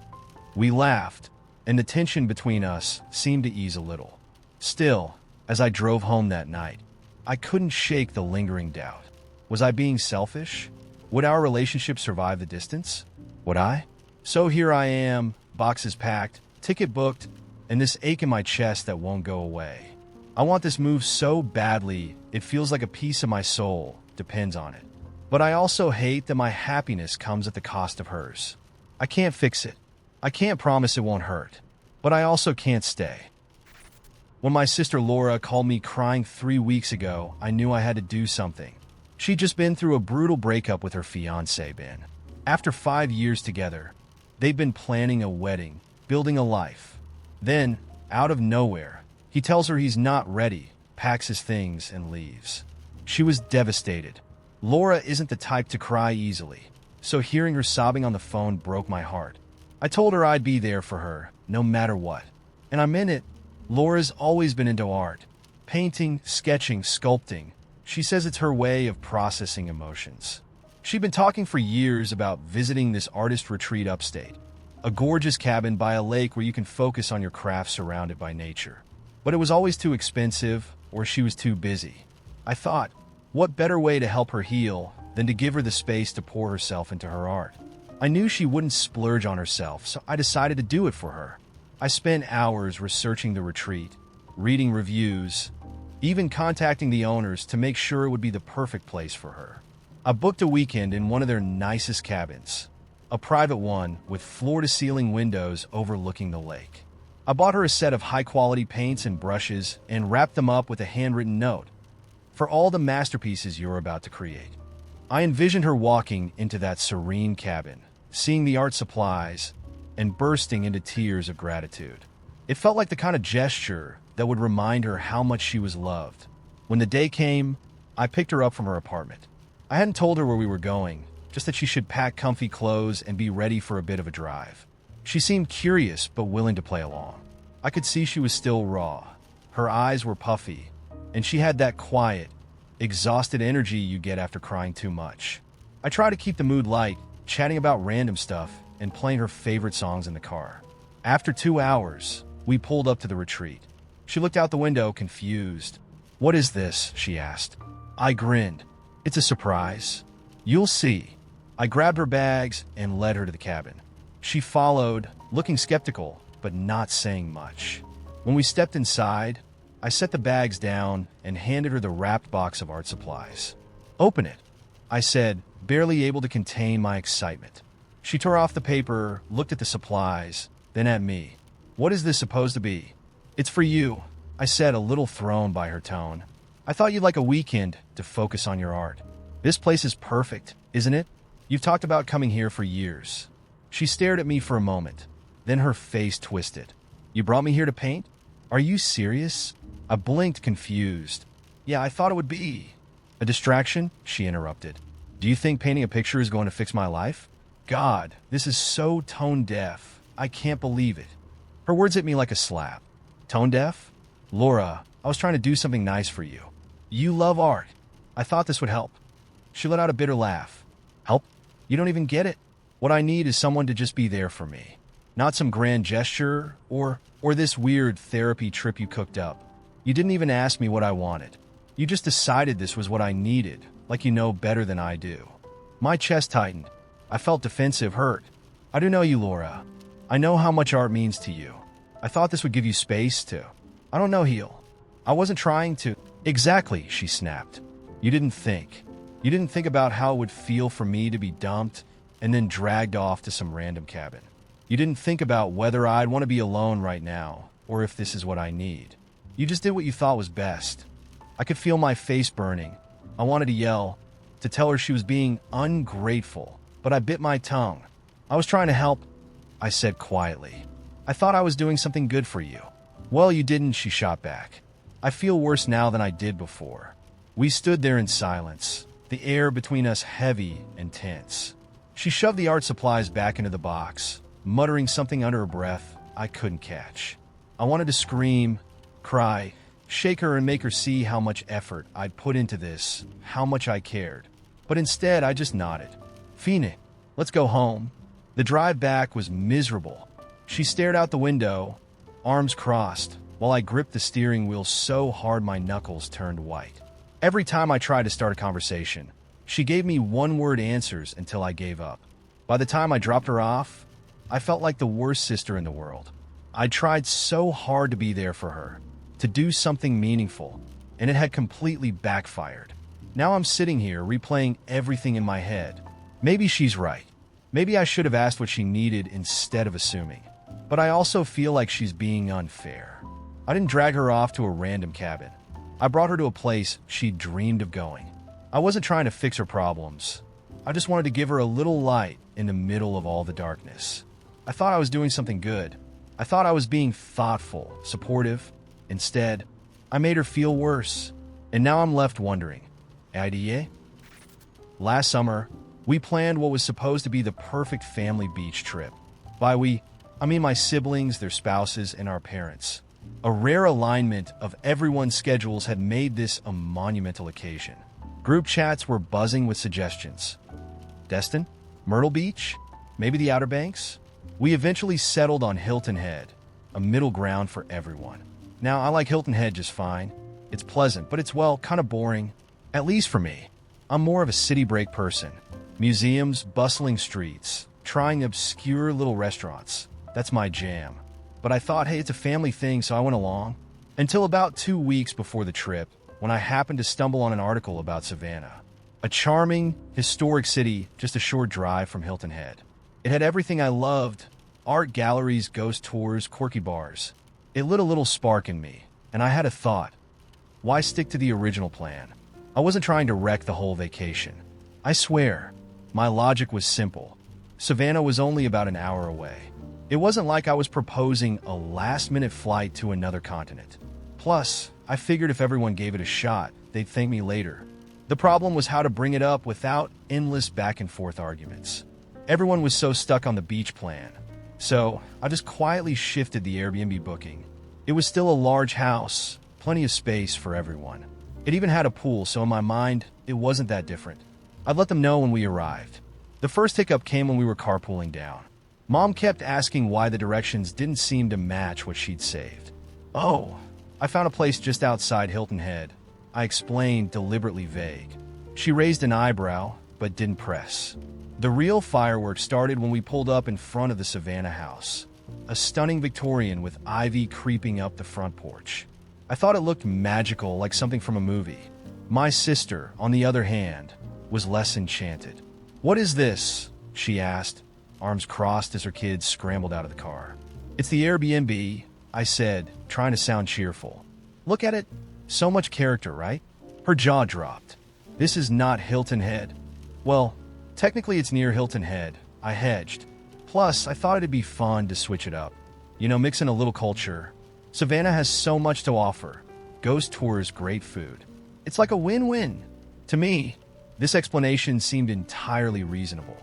[SPEAKER 1] We laughed, and the tension between us seemed to ease a little. Still, as I drove home that night, I couldn't shake the lingering doubt. Was I being selfish? Would our relationship survive the distance? Would I? So here I am, boxes packed, ticket booked, and this ache in my chest that won't go away. I want this move so badly, it feels like a piece of my soul depends on it. But I also hate that my happiness comes at the cost of hers. I can't fix it. I can't promise it won't hurt. But I also can't stay. When my sister Laura called me crying 3 weeks ago, I knew I had to do something. She'd just been through a brutal breakup with her fiancé, Ben. After 5 years together, they'd been planning a wedding, building a life. Then, out of nowhere, he tells her he's not ready, packs his things, and leaves. She was devastated. Laura isn't the type to cry easily, so hearing her sobbing on the phone broke my heart. I told her I'd be there for her, no matter what. And I meant it. Laura's always been into art. Painting, sketching, sculpting. She says it's her way of processing emotions. She'd been talking for years about visiting this artist retreat upstate, a gorgeous cabin by a lake where you can focus on your craft surrounded by nature. But it was always too expensive, or she was too busy. I thought, what better way to help her heal than to give her the space to pour herself into her art? I knew she wouldn't splurge on herself, so I decided to do it for her. I spent hours researching the retreat, reading reviews, even contacting the owners to make sure it would be the perfect place for her. I booked a weekend in one of their nicest cabins, a private one with floor-to-ceiling windows overlooking the lake. I bought her a set of high-quality paints and brushes and wrapped them up with a handwritten note. For all the masterpieces you're about to create. I envisioned her walking into that serene cabin, seeing the art supplies, and bursting into tears of gratitude. It felt like the kind of gesture that would remind her how much she was loved. When the day came, I picked her up from her apartment. I hadn't told her where we were going, just that she should pack comfy clothes and be ready for a bit of a drive. She seemed curious but willing to play along. I could see she was still raw. Her eyes were puffy, and she had that quiet, exhausted energy you get after crying too much. I tried to keep the mood light, chatting about random stuff and playing her favorite songs in the car. After 2 hours, we pulled up to the retreat. She looked out the window, confused. "What is this?" she asked. I grinned. "It's a surprise. You'll see." I grabbed her bags and led her to the cabin. She followed, looking skeptical, but not saying much. When we stepped inside, I set the bags down and handed her the wrapped box of art supplies. "Open it," I said, barely able to contain my excitement. She tore off the paper, looked at the supplies, then at me. "What is this supposed to be?" "It's for you," I said, a little thrown by her tone. "I thought you'd like a weekend to focus on your art. This place is perfect, isn't it? You've talked about coming here for years." She stared at me for a moment, then her face twisted. "You brought me here to paint? Are you serious?" I blinked, confused. "Yeah, I thought it would be." "A distraction?" she interrupted. "Do you think painting a picture is going to fix my life?" God, this is so tone-deaf. I can't believe it. Her words hit me like a slap. Tone-deaf? "Laura, I was trying to do something nice for you. You love art. I thought this would help." She let out a bitter laugh. "Help? You don't even get it. What I need is someone to just be there for me. Not some grand gesture or this weird therapy trip you cooked up. You didn't even ask me what I wanted. You just decided this was what I needed, like you know better than I do." My chest tightened. I felt defensive, hurt. "I do know you, Laura. I know how much art means to you. I thought this would give you space to... I don't know, Heel. I wasn't trying to... Exactly, she snapped. You didn't think. You didn't think about how it would feel for me to be dumped and then dragged off to some random cabin. You didn't think about whether I'd want to be alone right now or if this is what I need. You just did what you thought was best. I could feel my face burning. I wanted to yell, to tell her she was being ungrateful, but I bit my tongue. I was trying to help, I said quietly. I thought I was doing something good for you. Well, you didn't, she shot back. I feel worse now than I did before. We stood there in silence, the air between us heavy and tense. She shoved the art supplies back into the box, muttering something under her breath I couldn't catch. I wanted to scream, cry, shake her and make her see how much effort I'd put into this, how much I cared. But instead, I just nodded. Fine, let's go home. The drive back was miserable. She stared out the window, arms crossed, while I gripped the steering wheel so hard my knuckles turned white. Every time I tried to start a conversation, she gave me one-word answers until I gave up. By the time I dropped her off, I felt like the worst sister in the world. I tried so hard to be there for her, to do something meaningful, and it had completely backfired. Now I'm sitting here replaying everything in my head. Maybe she's right. Maybe I should have asked what she needed instead of assuming. But I also feel like she's being unfair. I didn't drag her off to a random cabin. I brought her to a place she'd dreamed of going. I wasn't trying to fix her problems. I just wanted to give her a little light in the middle of all the darkness. I thought I was doing something good. I thought I was being thoughtful, supportive. Instead, I made her feel worse. And now I'm left wondering, AITA? Last summer, we planned what was supposed to be the perfect family beach trip. By we, I mean my siblings, their spouses, and our parents. A rare alignment of everyone's schedules had made this a monumental occasion. Group chats were buzzing with suggestions. Destin? Myrtle Beach? Maybe the Outer Banks? We eventually settled on Hilton Head, a middle ground for everyone. Now, I like Hilton Head just fine. It's pleasant, but it's, well, kind of boring. At least for me. I'm more of a city break person. Museums, bustling streets, trying obscure little restaurants. That's my jam. But I thought, hey, it's a family thing, so I went along. Until about 2 weeks before the trip, when I happened to stumble on an article about Savannah. A charming, historic city just a short drive from Hilton Head. It had everything I loved: art galleries, ghost tours, quirky bars. It lit a little spark in me, and I had a thought. Why stick to the original plan? I wasn't trying to wreck the whole vacation. I swear, my logic was simple. Savannah was only about an hour away. It wasn't like I was proposing a last-minute flight to another continent. Plus, I figured if everyone gave it a shot, they'd thank me later. The problem was how to bring it up without endless back-and-forth arguments. Everyone was so stuck on the beach plan. So, I just quietly shifted the Airbnb booking. It was still a large house, plenty of space for everyone. It even had a pool, so in my mind, it wasn't that different. I'd let them know when we arrived. The first hiccup came when we were carpooling down. Mom kept asking why the directions didn't seem to match what she'd saved. Oh, I found a place just outside Hilton Head. I explained, deliberately vague. She raised an eyebrow, but didn't press. The real fireworks started when we pulled up in front of the Savannah house. A stunning Victorian with ivy creeping up the front porch. I thought it looked magical, like something from a movie. My sister, on the other hand, was less enchanted. "What is this?" she asked, arms crossed as her kids scrambled out of the car. "It's the Airbnb," I said, trying to sound cheerful. "Look at it. So much character, right?" Her jaw dropped. "This is not Hilton Head." "Well, technically it's near Hilton Head," I hedged. Plus, I thought it'd be fun to switch it up. You know, mix in a little culture. Savannah has so much to offer. Ghost tours, great food. It's like a win-win. To me, this explanation seemed entirely reasonable.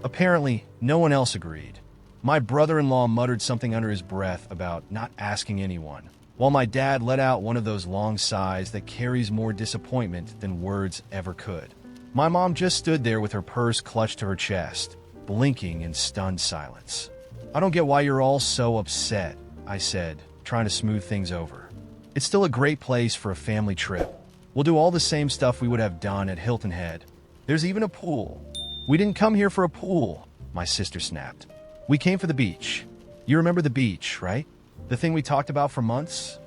[SPEAKER 1] Apparently, no one else agreed. My brother-in-law muttered something under his breath about not asking anyone, while my dad let out one of those long sighs that carries more disappointment than words ever could. My mom just stood there with her purse clutched to her chest, blinking in stunned silence. "I don't get why you're all so upset," I said, trying to smooth things over. "It's still a great place for a family trip. We'll do all the same stuff we would have done at Hilton Head. There's even a pool." "We didn't come here for a pool," my sister snapped. "We came for the beach." You remember the beach, right? The thing we talked about for months?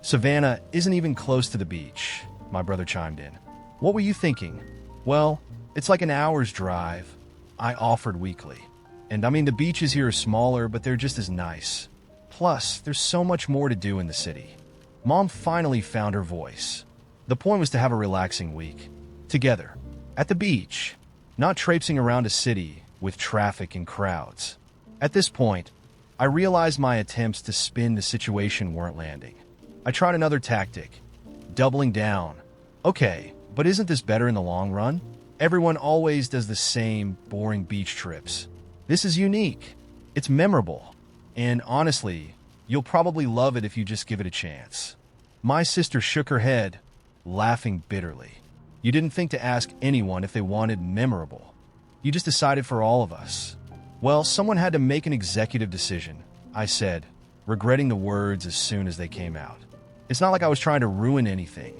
[SPEAKER 1] Savannah isn't even close to the beach, my brother chimed in. What were you thinking? Well, it's like an hour's drive, I offered weakly. And I mean, the beaches here are smaller, but they're just as nice. Plus, there's so much more to do in the city. Mom finally found her voice. The point was to have a relaxing week. Together. At the beach. Not traipsing around a city with traffic and crowds. At this point, I realized my attempts to spin the situation weren't landing. I tried another tactic. Doubling down. Okay, but isn't this better in the long run? Everyone always does the same boring beach trips. This is unique. It's memorable. And honestly, you'll probably love it if you just give it a chance. My sister shook her head, laughing bitterly. You didn't think to ask anyone if they wanted memorable. You just decided for all of us. Well, someone had to make an executive decision, I said, regretting the words as soon as they came out. It's not like I was trying to ruin anything.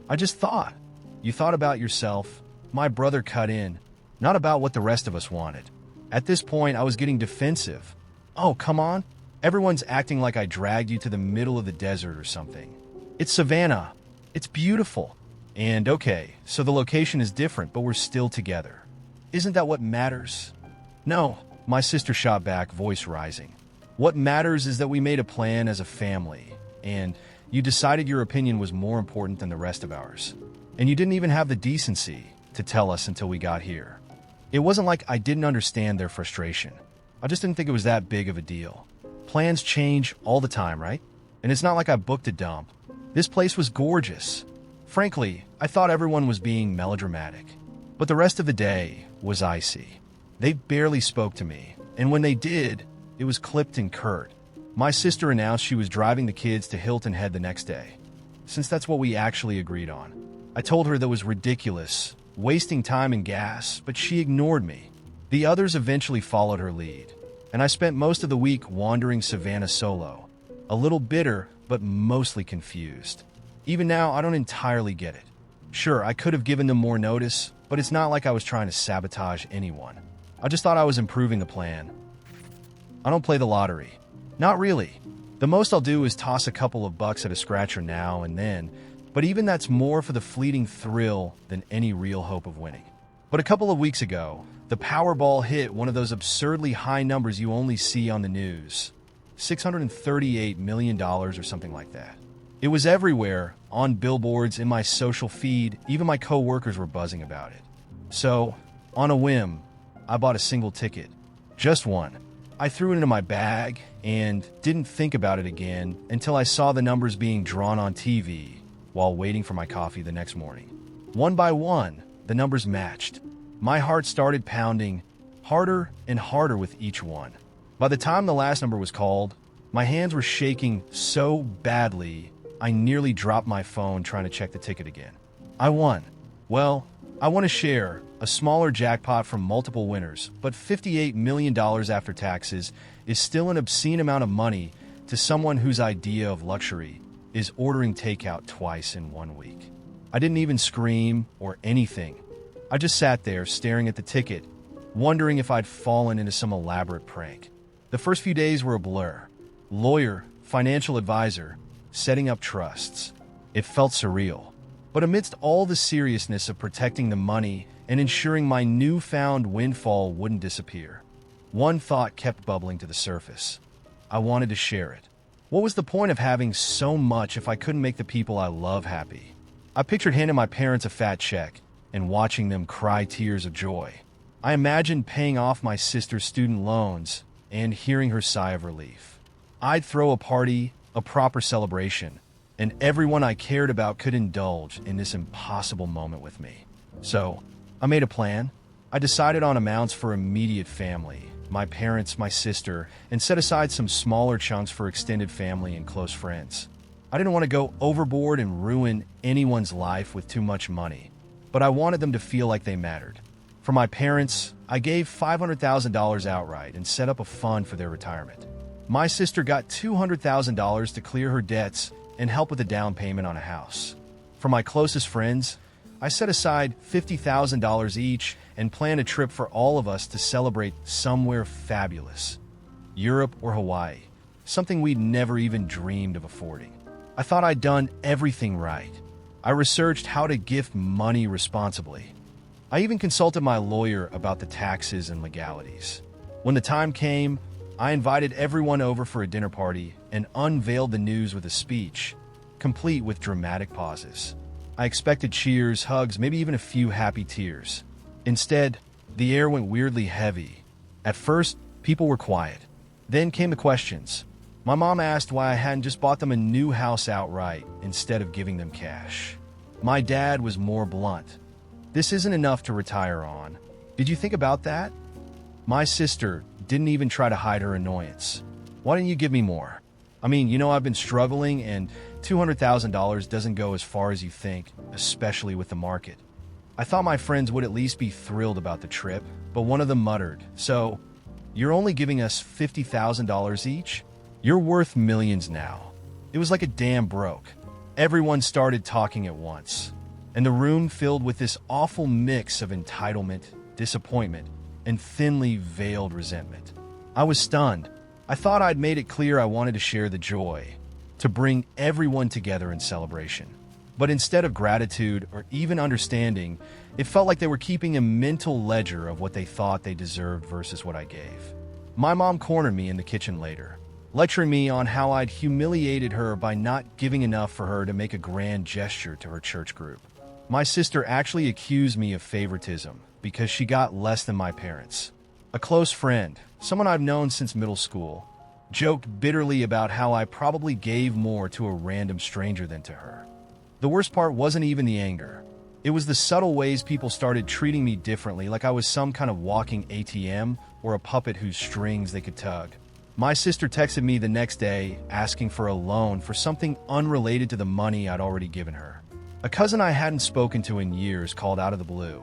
[SPEAKER 1] I just thought. You thought about yourself. My brother cut in, not about what the rest of us wanted. At this point, I was getting defensive. Oh, come on. Everyone's acting like I dragged you to the middle of the desert or something. It's Savannah. It's beautiful. And okay, so the location is different, but we're still together. Isn't that what matters? No, my sister shot back, voice rising. What matters is that we made a plan as a family, and you decided your opinion was more important than the rest of ours. And you didn't even have the decency to tell us until we got here. It wasn't like I didn't understand their frustration. I just didn't think it was that big of a deal. Plans change all the time, right? And it's not like I booked a dump. This place was gorgeous. Frankly, I thought everyone was being melodramatic. But the rest of the day was icy. They barely spoke to me, and when they did, it was clipped and curt. My sister announced she was driving the kids to Hilton Head the next day, since that's what we actually agreed on. I told her that was ridiculous, wasting time and gas, but she ignored me. The others eventually followed her lead, and I spent most of the week wandering Savannah solo, a little bitter, but mostly confused. Even now, I don't entirely get it. Sure, I could have given them more notice, but it's not like I was trying to sabotage anyone. I just thought I was improving the plan. I don't play the lottery. Not really. The most I'll do is toss a couple of bucks at a scratcher now and then, but even that's more for the fleeting thrill than any real hope of winning. But a couple of weeks ago, the Powerball hit one of those absurdly high numbers you only see on the news. $638 million or something like that. It was everywhere, on billboards, in my social feed, even my co-workers were buzzing about it. So, on a whim, I bought a single ticket. Just one. I threw it into my bag and didn't think about it again until I saw the numbers being drawn on TV while waiting for my coffee the next morning. One by one, the numbers matched. My heart started pounding harder and harder with each one. By the time the last number was called, my hands were shaking so badly I nearly dropped my phone trying to check the ticket again. I won. Well, I won a share, a smaller jackpot from multiple winners, but $58 million after taxes is still an obscene amount of money to someone whose idea of luxury is ordering takeout twice in 1 week. I didn't even scream or anything. I just sat there staring at the ticket, wondering if I'd fallen into some elaborate prank. The first few days were a blur. Lawyer, financial advisor, setting up trusts. It felt surreal. But amidst all the seriousness of protecting the money and ensuring my newfound windfall wouldn't disappear, one thought kept bubbling to the surface. I wanted to share it. What was the point of having so much if I couldn't make the people I love happy? I pictured handing my parents a fat check and watching them cry tears of joy. I imagined paying off my sister's student loans and hearing her sigh of relief. I'd throw a party, a proper celebration, and everyone I cared about could indulge in this impossible moment with me. So, I made a plan. I decided on amounts for immediate family, my parents, my sister, and set aside some smaller chunks for extended family and close friends. I didn't want to go overboard and ruin anyone's life with too much money, but I wanted them to feel like they mattered. For my parents, I gave $500,000 outright and set up a fund for their retirement. My sister got $200,000 to clear her debts and help with a down payment on a house. For my closest friends, I set aside $50,000 each and planned a trip for all of us to celebrate somewhere fabulous. Europe or Hawaii, something we'd never even dreamed of affording. I thought I'd done everything right. I researched how to gift money responsibly. I even consulted my lawyer about the taxes and legalities. When the time came, I invited everyone over for a dinner party and unveiled the news with a speech, complete with dramatic pauses. I expected cheers, hugs, maybe even a few happy tears. Instead, the air went weirdly heavy. At first, people were quiet. Then came the questions. My mom asked why I hadn't just bought them a new house outright instead of giving them cash. My dad was more blunt. This isn't enough to retire on. Did you think about that? My sister didn't even try to hide her annoyance. Why didn't you give me more? I mean, I've been struggling, and $200,000 doesn't go as far as you think, especially with the market. I thought my friends would at least be thrilled about the trip, but one of them muttered, "So, you're only giving us $50,000 each? You're worth millions now." It was like a dam broke. Everyone started talking at once, and the room filled with this awful mix of entitlement, disappointment, and thinly veiled resentment. I was stunned. I thought I'd made it clear I wanted to share the joy, to bring everyone together in celebration. But instead of gratitude or even understanding, it felt like they were keeping a mental ledger of what they thought they deserved versus what I gave. My mom cornered me in the kitchen later, lecturing me on how I'd humiliated her by not giving enough for her to make a grand gesture to her church group. My sister actually accused me of favoritism because she got less than my parents. A close friend, someone I've known since middle school, joked bitterly about how I probably gave more to a random stranger than to her. The worst part wasn't even the anger. It was the subtle ways people started treating me differently, like I was some kind of walking ATM or a puppet whose strings they could tug. My sister texted me the next day asking for a loan for something unrelated to the money I'd already given her. A cousin I hadn't spoken to in years called out of the blue,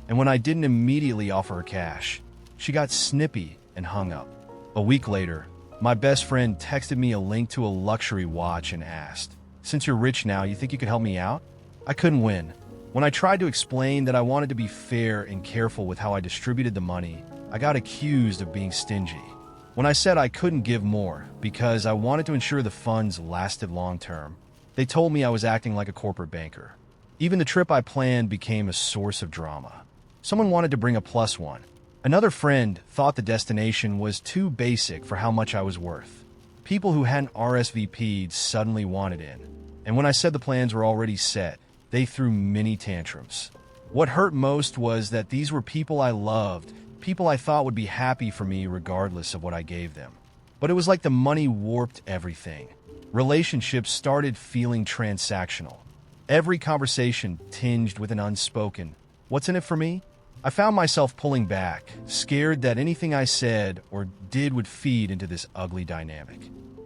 [SPEAKER 1] and when I didn't immediately offer her cash, she got snippy and hung up. A week later, my best friend texted me a link to a luxury watch and asked, "Since you're rich now, you think you could help me out?" I couldn't win. When I tried to explain that I wanted to be fair and careful with how I distributed the money, I got accused of being stingy. When I said I couldn't give more because I wanted to ensure the funds lasted long term, they told me I was acting like a corporate banker. Even the trip I planned became a source of drama. Someone wanted to bring a plus one. Another friend thought the destination was too basic for how much I was worth. People who hadn't RSVP'd suddenly wanted in, and when I said the plans were already set, they threw mini tantrums. What hurt most was that these were people I loved, people I thought would be happy for me regardless of what I gave them. But it was like the money warped everything. Relationships started feeling transactional. Every conversation tinged with an unspoken, "What's in it for me?" I found myself pulling back, scared that anything I said or did would feed into this ugly dynamic.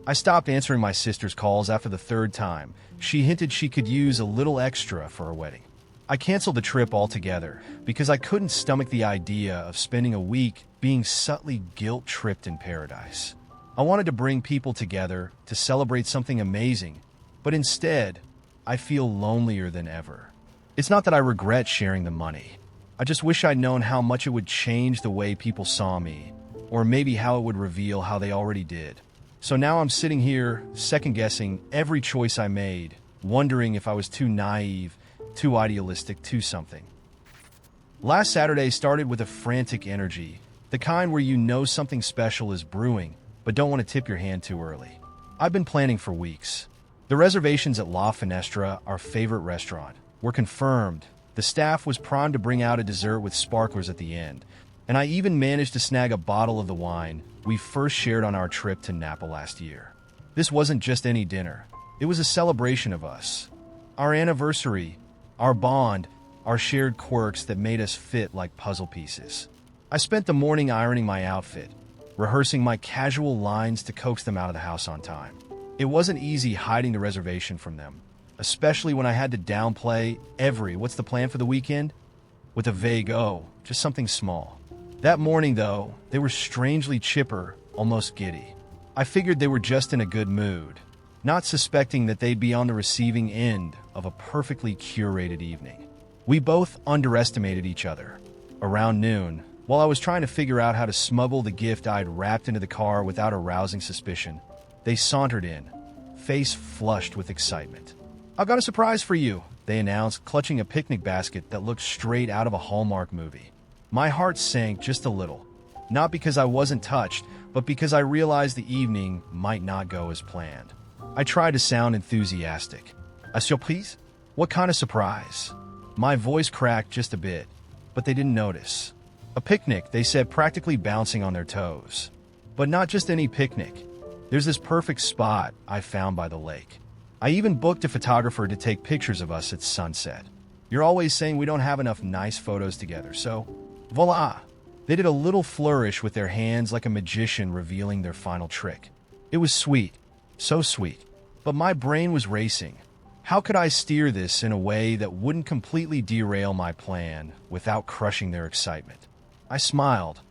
[SPEAKER 1] I stopped answering my sister's calls after the third time. She hinted she could use a little extra for her wedding. I canceled the trip altogether because I couldn't stomach the idea of spending a week being subtly guilt-tripped in paradise. I wanted to bring people together to celebrate something amazing, but instead, I feel lonelier than ever. It's not that I regret sharing the money. I just wish I'd known how much it would change the way people saw me, or maybe how it would reveal how they already did. So now I'm sitting here, second-guessing every choice I made, wondering if I was too naive, too idealistic, too something. Last Saturday started with a frantic energy, the kind where you know something special is brewing, but don't want to tip your hand too early. I've been planning for weeks. The reservations at La Finestra, our favorite restaurant, were confirmed. The staff was primed to bring out a dessert with sparklers at the end, and I even managed to snag a bottle of the wine we first shared on our trip to Napa last year. This wasn't just any dinner. It was a celebration of us. Our anniversary, our bond, our shared quirks that made us fit like puzzle pieces. I spent the morning ironing my outfit, rehearsing my casual lines to coax them out of the house on time. It wasn't easy hiding the reservation from them, especially when I had to downplay every "what's the plan for the weekend?" with a vague "oh, just something small." That morning, though, they were strangely chipper, almost giddy. I figured they were just in a good mood, not suspecting that they'd be on the receiving end of a perfectly curated evening. We both underestimated each other. Around noon, while I was trying to figure out how to smuggle the gift I'd wrapped into the car without arousing suspicion, They sauntered in, face flushed with excitement. "I've got a surprise for you," they announced, clutching a picnic basket that looked straight out of a Hallmark movie. My heart sank just a little, not because I wasn't touched, but because I realized the evening might not go as planned. I tried to sound enthusiastic. "A surprise? What kind of surprise?" My voice cracked just a bit, but they didn't notice. "A picnic," they said, practically bouncing on their toes. "But not just any picnic. There's this perfect spot I found by the lake. I even booked a photographer to take pictures of us at sunset. You're always saying we don't have enough nice photos together, so voila." They did a little flourish with their hands like a magician revealing their final trick. It was sweet, so sweet, but my brain was racing. How could I steer this in a way that wouldn't completely derail my plan without crushing their excitement? I smiled,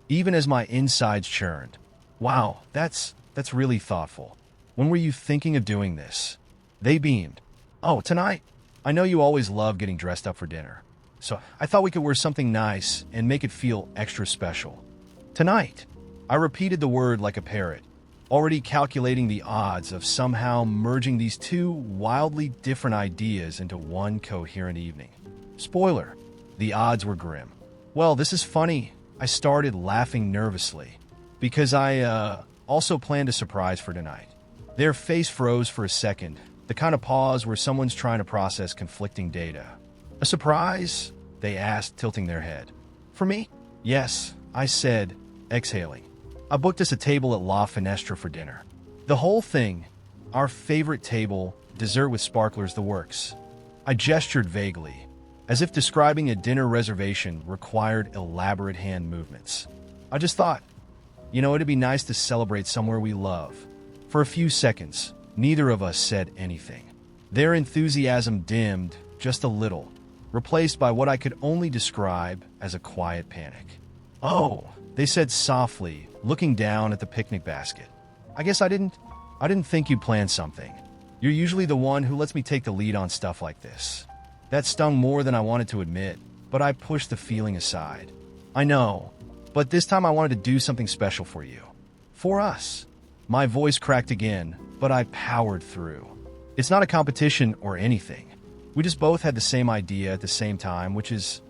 [SPEAKER 1] even as my insides churned. "Wow, that's really thoughtful. When were you thinking of doing this?" They beamed. "Oh, tonight? I know you always love getting dressed up for dinner. So I thought we could wear something nice and make it feel extra special." "Tonight." I repeated the word like a parrot, already calculating the odds of somehow merging these two wildly different ideas into one coherent evening. Spoiler, the odds were grim. "Well, this is funny." I started laughing nervously, because I also planned a surprise for tonight. Their face froze for a second, the kind of pause where someone's trying to process conflicting data. "A surprise?" they asked, tilting their head. "For me?" "Yes," I said, exhaling. "I booked us a table at La Finestra for dinner. The whole thing, our favorite table, dessert with sparklers, the works." I gestured vaguely, as if describing a dinner reservation required elaborate hand movements. "I just thought, it'd be nice to celebrate somewhere we love." For a few seconds, neither of us said anything. Their enthusiasm dimmed just a little, replaced by what I could only describe as a quiet panic. "Oh," they said softly, looking down at the picnic basket. "I guess I didn't think you'd plan something. You're usually the one who lets me take the lead on stuff like this." That stung more than I wanted to admit, but I pushed the feeling aside. "I know, but this time I wanted to do something special for you. For us." My voice cracked again, but I powered through. "It's not a competition or anything. We just both had the same idea at the same time, which is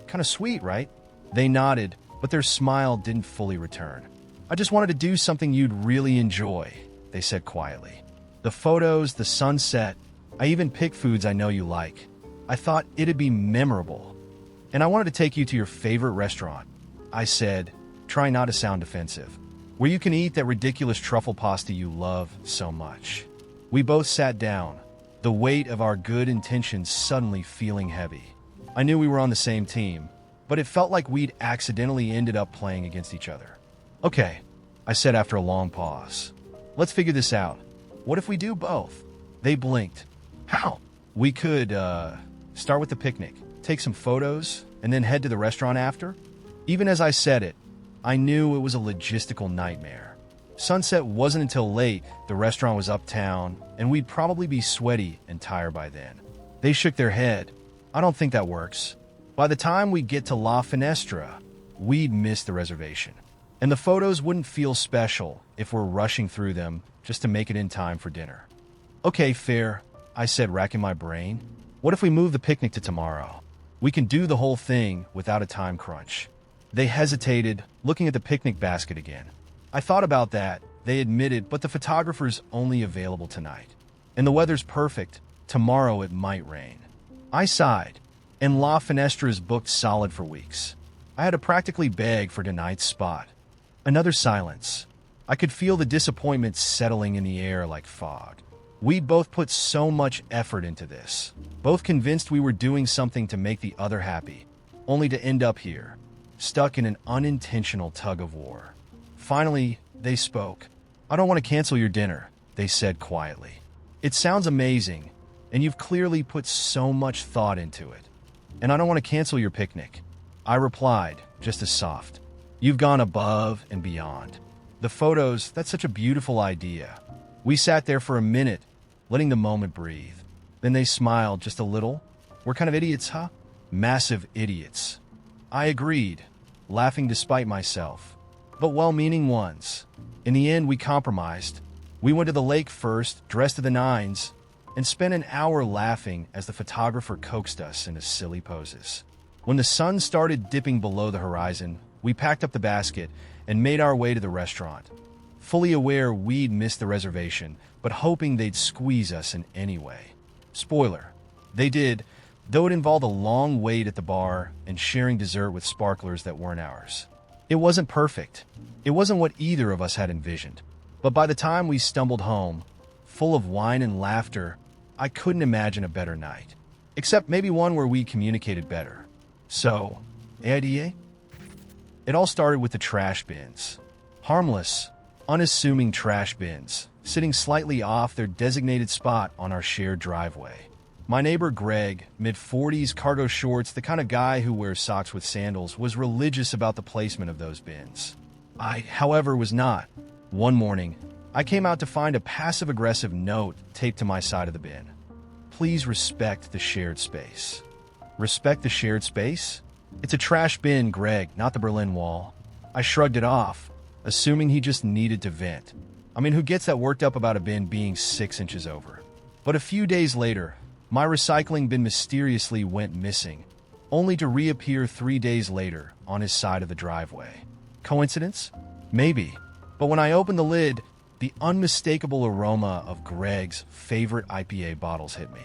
[SPEAKER 1] kind of sweet, right?" They nodded, but their smile didn't fully return. "I just wanted to do something you'd really enjoy," they said quietly. "The photos, the sunset, I even picked foods I know you like. I thought it'd be memorable. And I wanted to take you to your favorite restaurant," I said, trying not to sound defensive, "where you can eat that ridiculous truffle pasta you love so much." We both sat down, the weight of our good intentions suddenly feeling heavy. I knew we were on the same team, but it felt like we'd accidentally ended up playing against each other. "Okay," I said after a long pause. "Let's figure this out. What if we do both?" They blinked. "How?" "We could, start with the picnic, take some photos, and then head to the restaurant after." Even as I said it, I knew it was a logistical nightmare. Sunset wasn't until late, the restaurant was uptown, and we'd probably be sweaty and tired by then. They shook their head. "I don't think that works. By the time we get to La Finestra, we'd miss the reservation. And the photos wouldn't feel special if we're rushing through them just to make it in time for dinner." "Okay, fair," I said, racking my brain. "What if we move the picnic to tomorrow? We can do the whole thing without a time crunch." They hesitated, looking at the picnic basket again. "I thought about that," they admitted, "but the photographer's only available tonight. And the weather's perfect. Tomorrow it might rain." I sighed, and La Finestra's booked solid for weeks. I had to practically beg for tonight's spot. Another silence. I could feel the disappointment settling in the air like fog. We'd both put so much effort into this, both convinced we were doing something to make the other happy, only to end up here, stuck in an unintentional tug-of-war. Finally, they spoke. "I don't want to cancel your dinner," they said quietly. "It sounds amazing, and you've clearly put so much thought into it. And I don't want to cancel your picnic," I replied, just as soft. "You've gone above and beyond. The photos, that's such a beautiful idea." We sat there for a minute, letting the moment breathe. Then they smiled just a little. "We're kind of idiots, huh?" "Massive idiots." I agreed, laughing despite myself. "But well-meaning ones." In the end, we compromised. We went to the lake first, dressed to the nines, and spent an hour laughing as the photographer coaxed us into silly poses. When the sun started dipping below the horizon, we packed up the basket and made our way to the restaurant, fully aware we'd missed the reservation, but hoping they'd squeeze us in any way. Spoiler, they did, though it involved a long wait at the bar and sharing dessert with sparklers that weren't ours. It wasn't perfect. It wasn't what either of us had envisioned. But by the time we stumbled home, full of wine and laughter, I couldn't imagine a better night. Except maybe one where we communicated better. So, AITA? It all started with the trash bins. Harmless, unassuming trash bins, sitting slightly off their designated spot on our shared driveway. My neighbor Greg, mid-40s, cargo shorts, the kind of guy who wears socks with sandals, was religious about the placement of those bins. I, however, was not. One morning, I came out to find a passive-aggressive note taped to my side of the bin. Please respect the shared space. Respect the shared space? It's a trash bin, Greg, not the Berlin Wall. I shrugged it off, assuming he just needed to vent. I mean, who gets that worked up about a bin being 6 inches over? But a few days later, my recycling bin mysteriously went missing, only to reappear 3 days later on his side of the driveway. Coincidence? Maybe. But when I opened the lid, the unmistakable aroma of Greg's favorite IPA bottles hit me.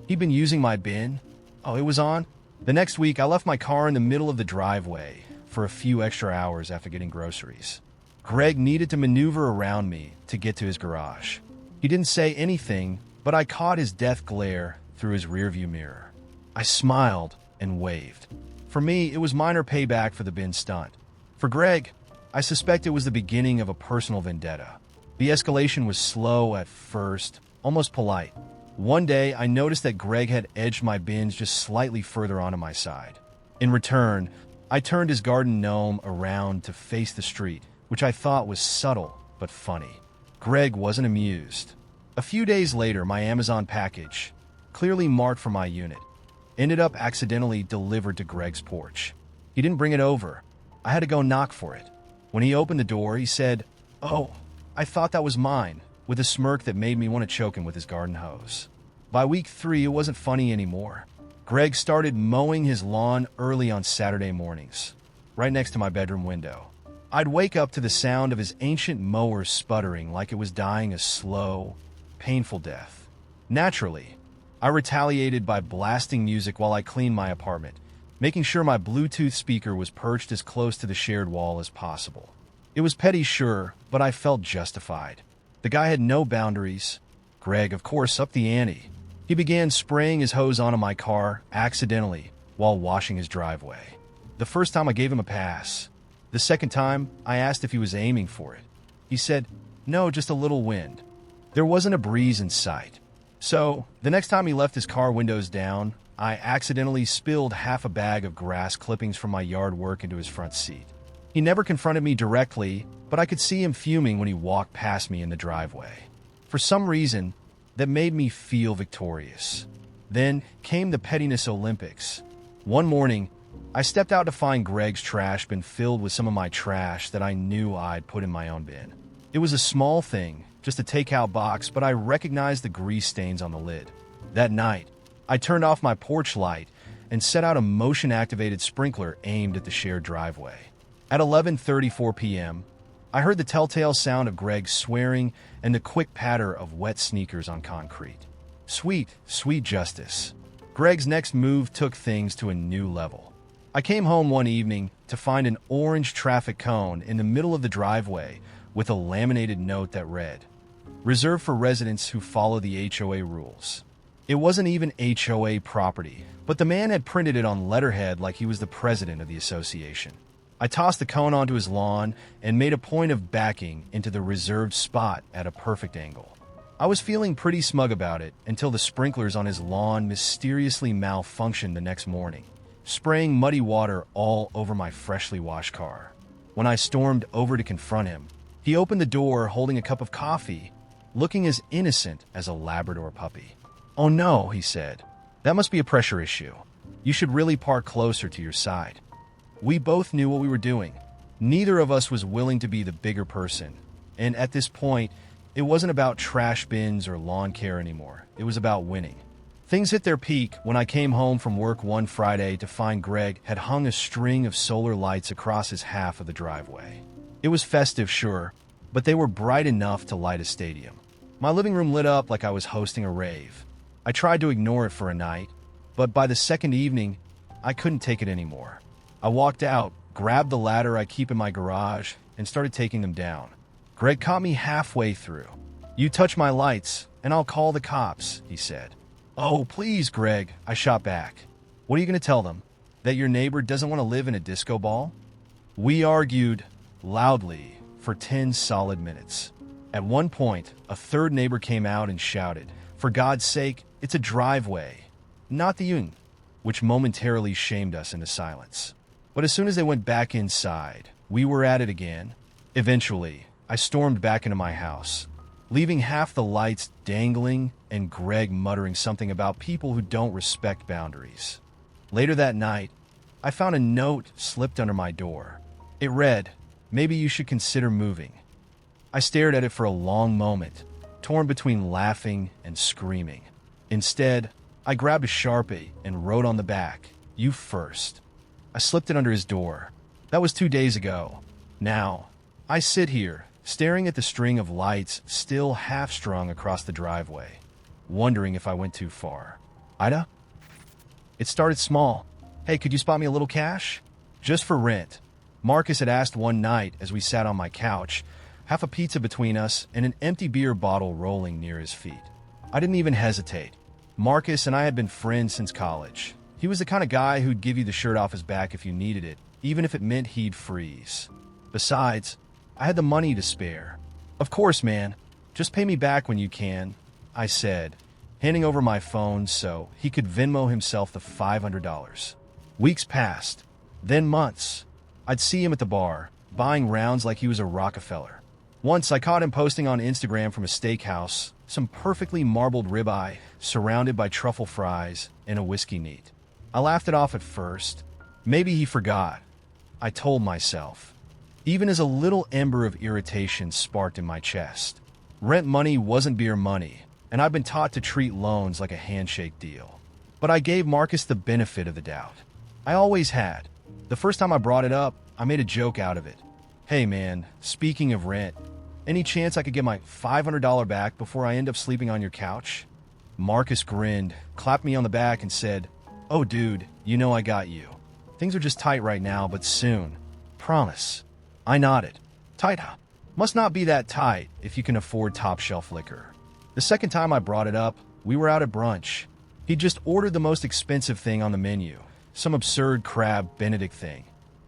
[SPEAKER 1] He'd been using my bin. Oh, it was on? The next week, I left my car in the middle of the driveway for a few extra hours after getting groceries. Greg needed to maneuver around me to get to his garage. He didn't say anything, but I caught his death glare through his rearview mirror. I smiled and waved. For me, it was minor payback for the bin stunt. For Greg, I suspect it was the beginning of a personal vendetta. The escalation was slow at first, almost polite. One day, I noticed that Greg had edged my bins just slightly further onto my side. In return, I turned his garden gnome around to face the street, which I thought was subtle but funny. Greg wasn't amused. A few days later, my Amazon package, clearly marked for my unit, ended up accidentally delivered to Greg's porch. He didn't bring it over. I had to go knock for it. When he opened the door, he said, "Oh, I thought that was mine," with a smirk that made me want to choke him with his garden hose. By week 3, it wasn't funny anymore. Greg started mowing his lawn early on Saturday mornings, right next to my bedroom window. I'd wake up to the sound of his ancient mower sputtering like it was dying a slow, painful death. Naturally, I retaliated by blasting music while I cleaned my apartment, making sure my Bluetooth speaker was perched as close to the shared wall as possible. It was petty, sure, but I felt justified. The guy had no boundaries. Greg, of course, upped the ante. He began spraying his hose onto my car, accidentally, while washing his driveway. The first time I gave him a pass. The second time, I asked if he was aiming for it. He said, "No, just a little wind." There wasn't a breeze in sight. So, the next time he left his car windows down, I accidentally spilled half a bag of grass clippings from my yard work into his front seat. He never confronted me directly, but I could see him fuming when he walked past me in the driveway. For some reason, that made me feel victorious. Then came the pettiness Olympics. One morning, I stepped out to find Greg's trash bin filled with some of my trash that I knew I'd put in my own bin. It was a small thing, just a takeout box, but I recognized the grease stains on the lid. That night, I turned off my porch light and set out a motion-activated sprinkler aimed at the shared driveway. At 11:34 p.m., I heard the telltale sound of Greg swearing and the quick patter of wet sneakers on concrete. Sweet, sweet justice. Greg's next move took things to a new level. I came home one evening to find an orange traffic cone in the middle of the driveway with a laminated note that read, "Reserved for residents who follow the HOA rules." It wasn't even HOA property, but the man had printed it on letterhead like he was the president of the association. I tossed the cone onto his lawn and made a point of backing into the reserved spot at a perfect angle. I was feeling pretty smug about it until the sprinklers on his lawn mysteriously malfunctioned the next morning, spraying muddy water all over my freshly washed car. When I stormed over to confront him, he opened the door holding a cup of coffee, looking as innocent as a Labrador puppy. "Oh no," he said. "That must be a pressure issue. You should really park closer to your side." We both knew what we were doing. Neither of us was willing to be the bigger person, and at this point, It wasn't about trash bins or lawn care anymore. It was about winning. Things hit their peak when I came home from work one Friday to find Greg had hung a string of solar lights across his half of the driveway. It was festive, sure, but they were bright enough to light a stadium. My living room lit up like I was hosting a rave. I tried to ignore it for a night, but by the second evening, I couldn't take it anymore. I walked out, grabbed the ladder I keep in my garage, and started taking them down. Greg caught me halfway through. "You touch my lights, and I'll call the cops," he said. "Oh, please, Greg," I shot back. "What are you going to tell them? That your neighbor doesn't want to live in a disco ball?" We argued loudly for 10 solid minutes. At one point, a third neighbor came out and shouted, "For God's sake, it's a driveway, not the union," which momentarily shamed us into silence. But as soon as they went back inside, we were at it again. Eventually, I stormed back into my house, leaving half the lights dangling and Greg muttering something about people who don't respect boundaries. Later that night, I found a note slipped under my door. It read, "Maybe you should consider moving." I stared at it for a long moment, torn between laughing and screaming. Instead, I grabbed a Sharpie and wrote on the back, "You first." I slipped it under his door. That was 2 days ago. Now, I sit here, staring at the string of lights still half-strung across the driveway, wondering if I went too far. AITA? It started small. "Hey, could you spot me a little cash? Just for rent." Marcus had asked one night as we sat on my couch, half a pizza between us and an empty beer bottle rolling near his feet. I didn't even hesitate. Marcus and I had been friends since college. He was the kind of guy who'd give you the shirt off his back if you needed it, even if it meant he'd freeze. Besides, I had the money to spare. "Of course, man. Just pay me back when you can," I said, handing over my phone so he could Venmo himself the $500. Weeks passed, then months. I'd see him at the bar, buying rounds like he was a Rockefeller. Once I caught him posting on Instagram from a steakhouse, some perfectly marbled ribeye surrounded by truffle fries and a whiskey neat. I laughed it off at first. Maybe he forgot, I told myself, even as a little ember of irritation sparked in my chest. Rent money wasn't beer money, and I've been taught to treat loans like a handshake deal. But I gave Marcus the benefit of the doubt. I always had. The first time I brought it up, I made a joke out of it. "Hey man, speaking of rent, any chance I could get my $500 back before I end up sleeping on your couch?" Marcus grinned, clapped me on the back, and said, "Oh dude, you know I got you. Things are just tight right now, but soon. Promise." I nodded. "Tight, huh? Must not be that tight if you can afford top-shelf liquor." The second time I brought it up, we were out at brunch. He'd just ordered the most expensive thing on the menu, some absurd crab Benedict thing,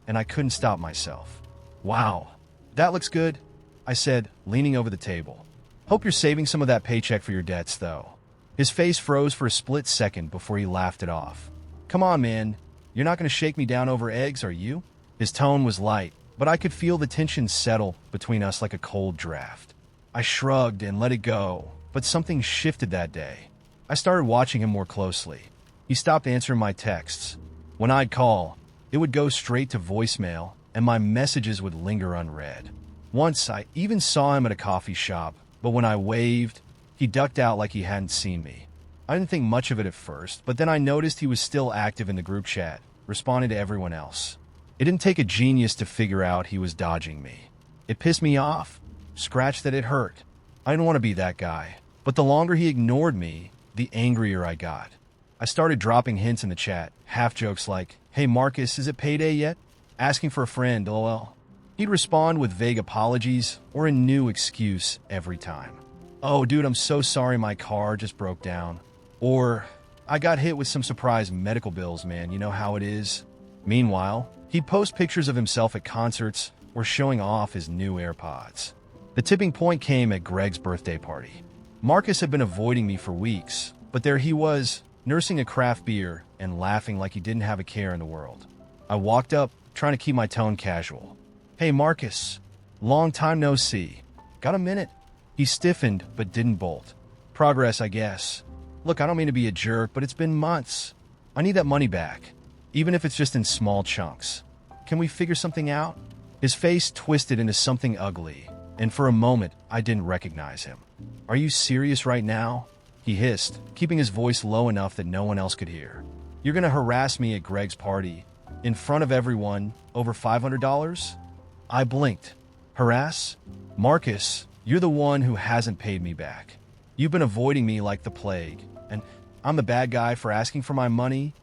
[SPEAKER 1] and I couldn't stop myself. "Wow, that looks good," I said, leaning over the table. "Hope you're saving some of that paycheck for your debts, though." His face froze for a split second before he laughed it off. "Come on, man. You're not going to shake me down over eggs, are you?" His tone was light, but I could feel the tension settle between us like a cold draft. I shrugged and let it go, but something shifted that day. I started watching him more closely. He stopped answering my texts. When I'd call, it would go straight to voicemail, and my messages would linger unread. Once, I even saw him at a coffee shop, but when I waved, he ducked out like he hadn't seen me. I didn't think much of it at first, but then I noticed he was still active in the group chat, responding to everyone else. It didn't take a genius to figure out he was dodging me. It pissed me off. Scratch that it hurt. I didn't want to be that guy. But the longer he ignored me, the angrier I got. I started dropping hints in the chat, half jokes like, "Hey Marcus, is it payday yet? Asking for a friend, lol." He'd respond with vague apologies or a new excuse every time. "Oh dude, I'm so sorry my car just broke down." Or, "I got hit with some surprise medical bills, man, you know how it is." Meanwhile, he'd post pictures of himself at concerts or showing off his new AirPods. The tipping point came at Greg's birthday party. Marcus had been avoiding me for weeks, but there he was, nursing a craft beer and laughing like he didn't have a care in the world. I walked up, trying to keep my tone casual. "Hey Marcus, long time no see. Got a minute?" He stiffened but didn't bolt. "Progress, I guess. Look, I don't mean to be a jerk, but it's been months. I need that money back, even if it's just in small chunks. Can we figure something out?" His face twisted into something ugly, and for a moment, I didn't recognize him. "Are you serious right now?" he hissed, keeping his voice low enough that no one else could hear. "You're gonna harass me at Greg's party, in front of everyone, over $500? I blinked. "Harass? Marcus, you're the one who hasn't paid me back. You've been avoiding me like the plague, and I'm the bad guy for asking for my money?"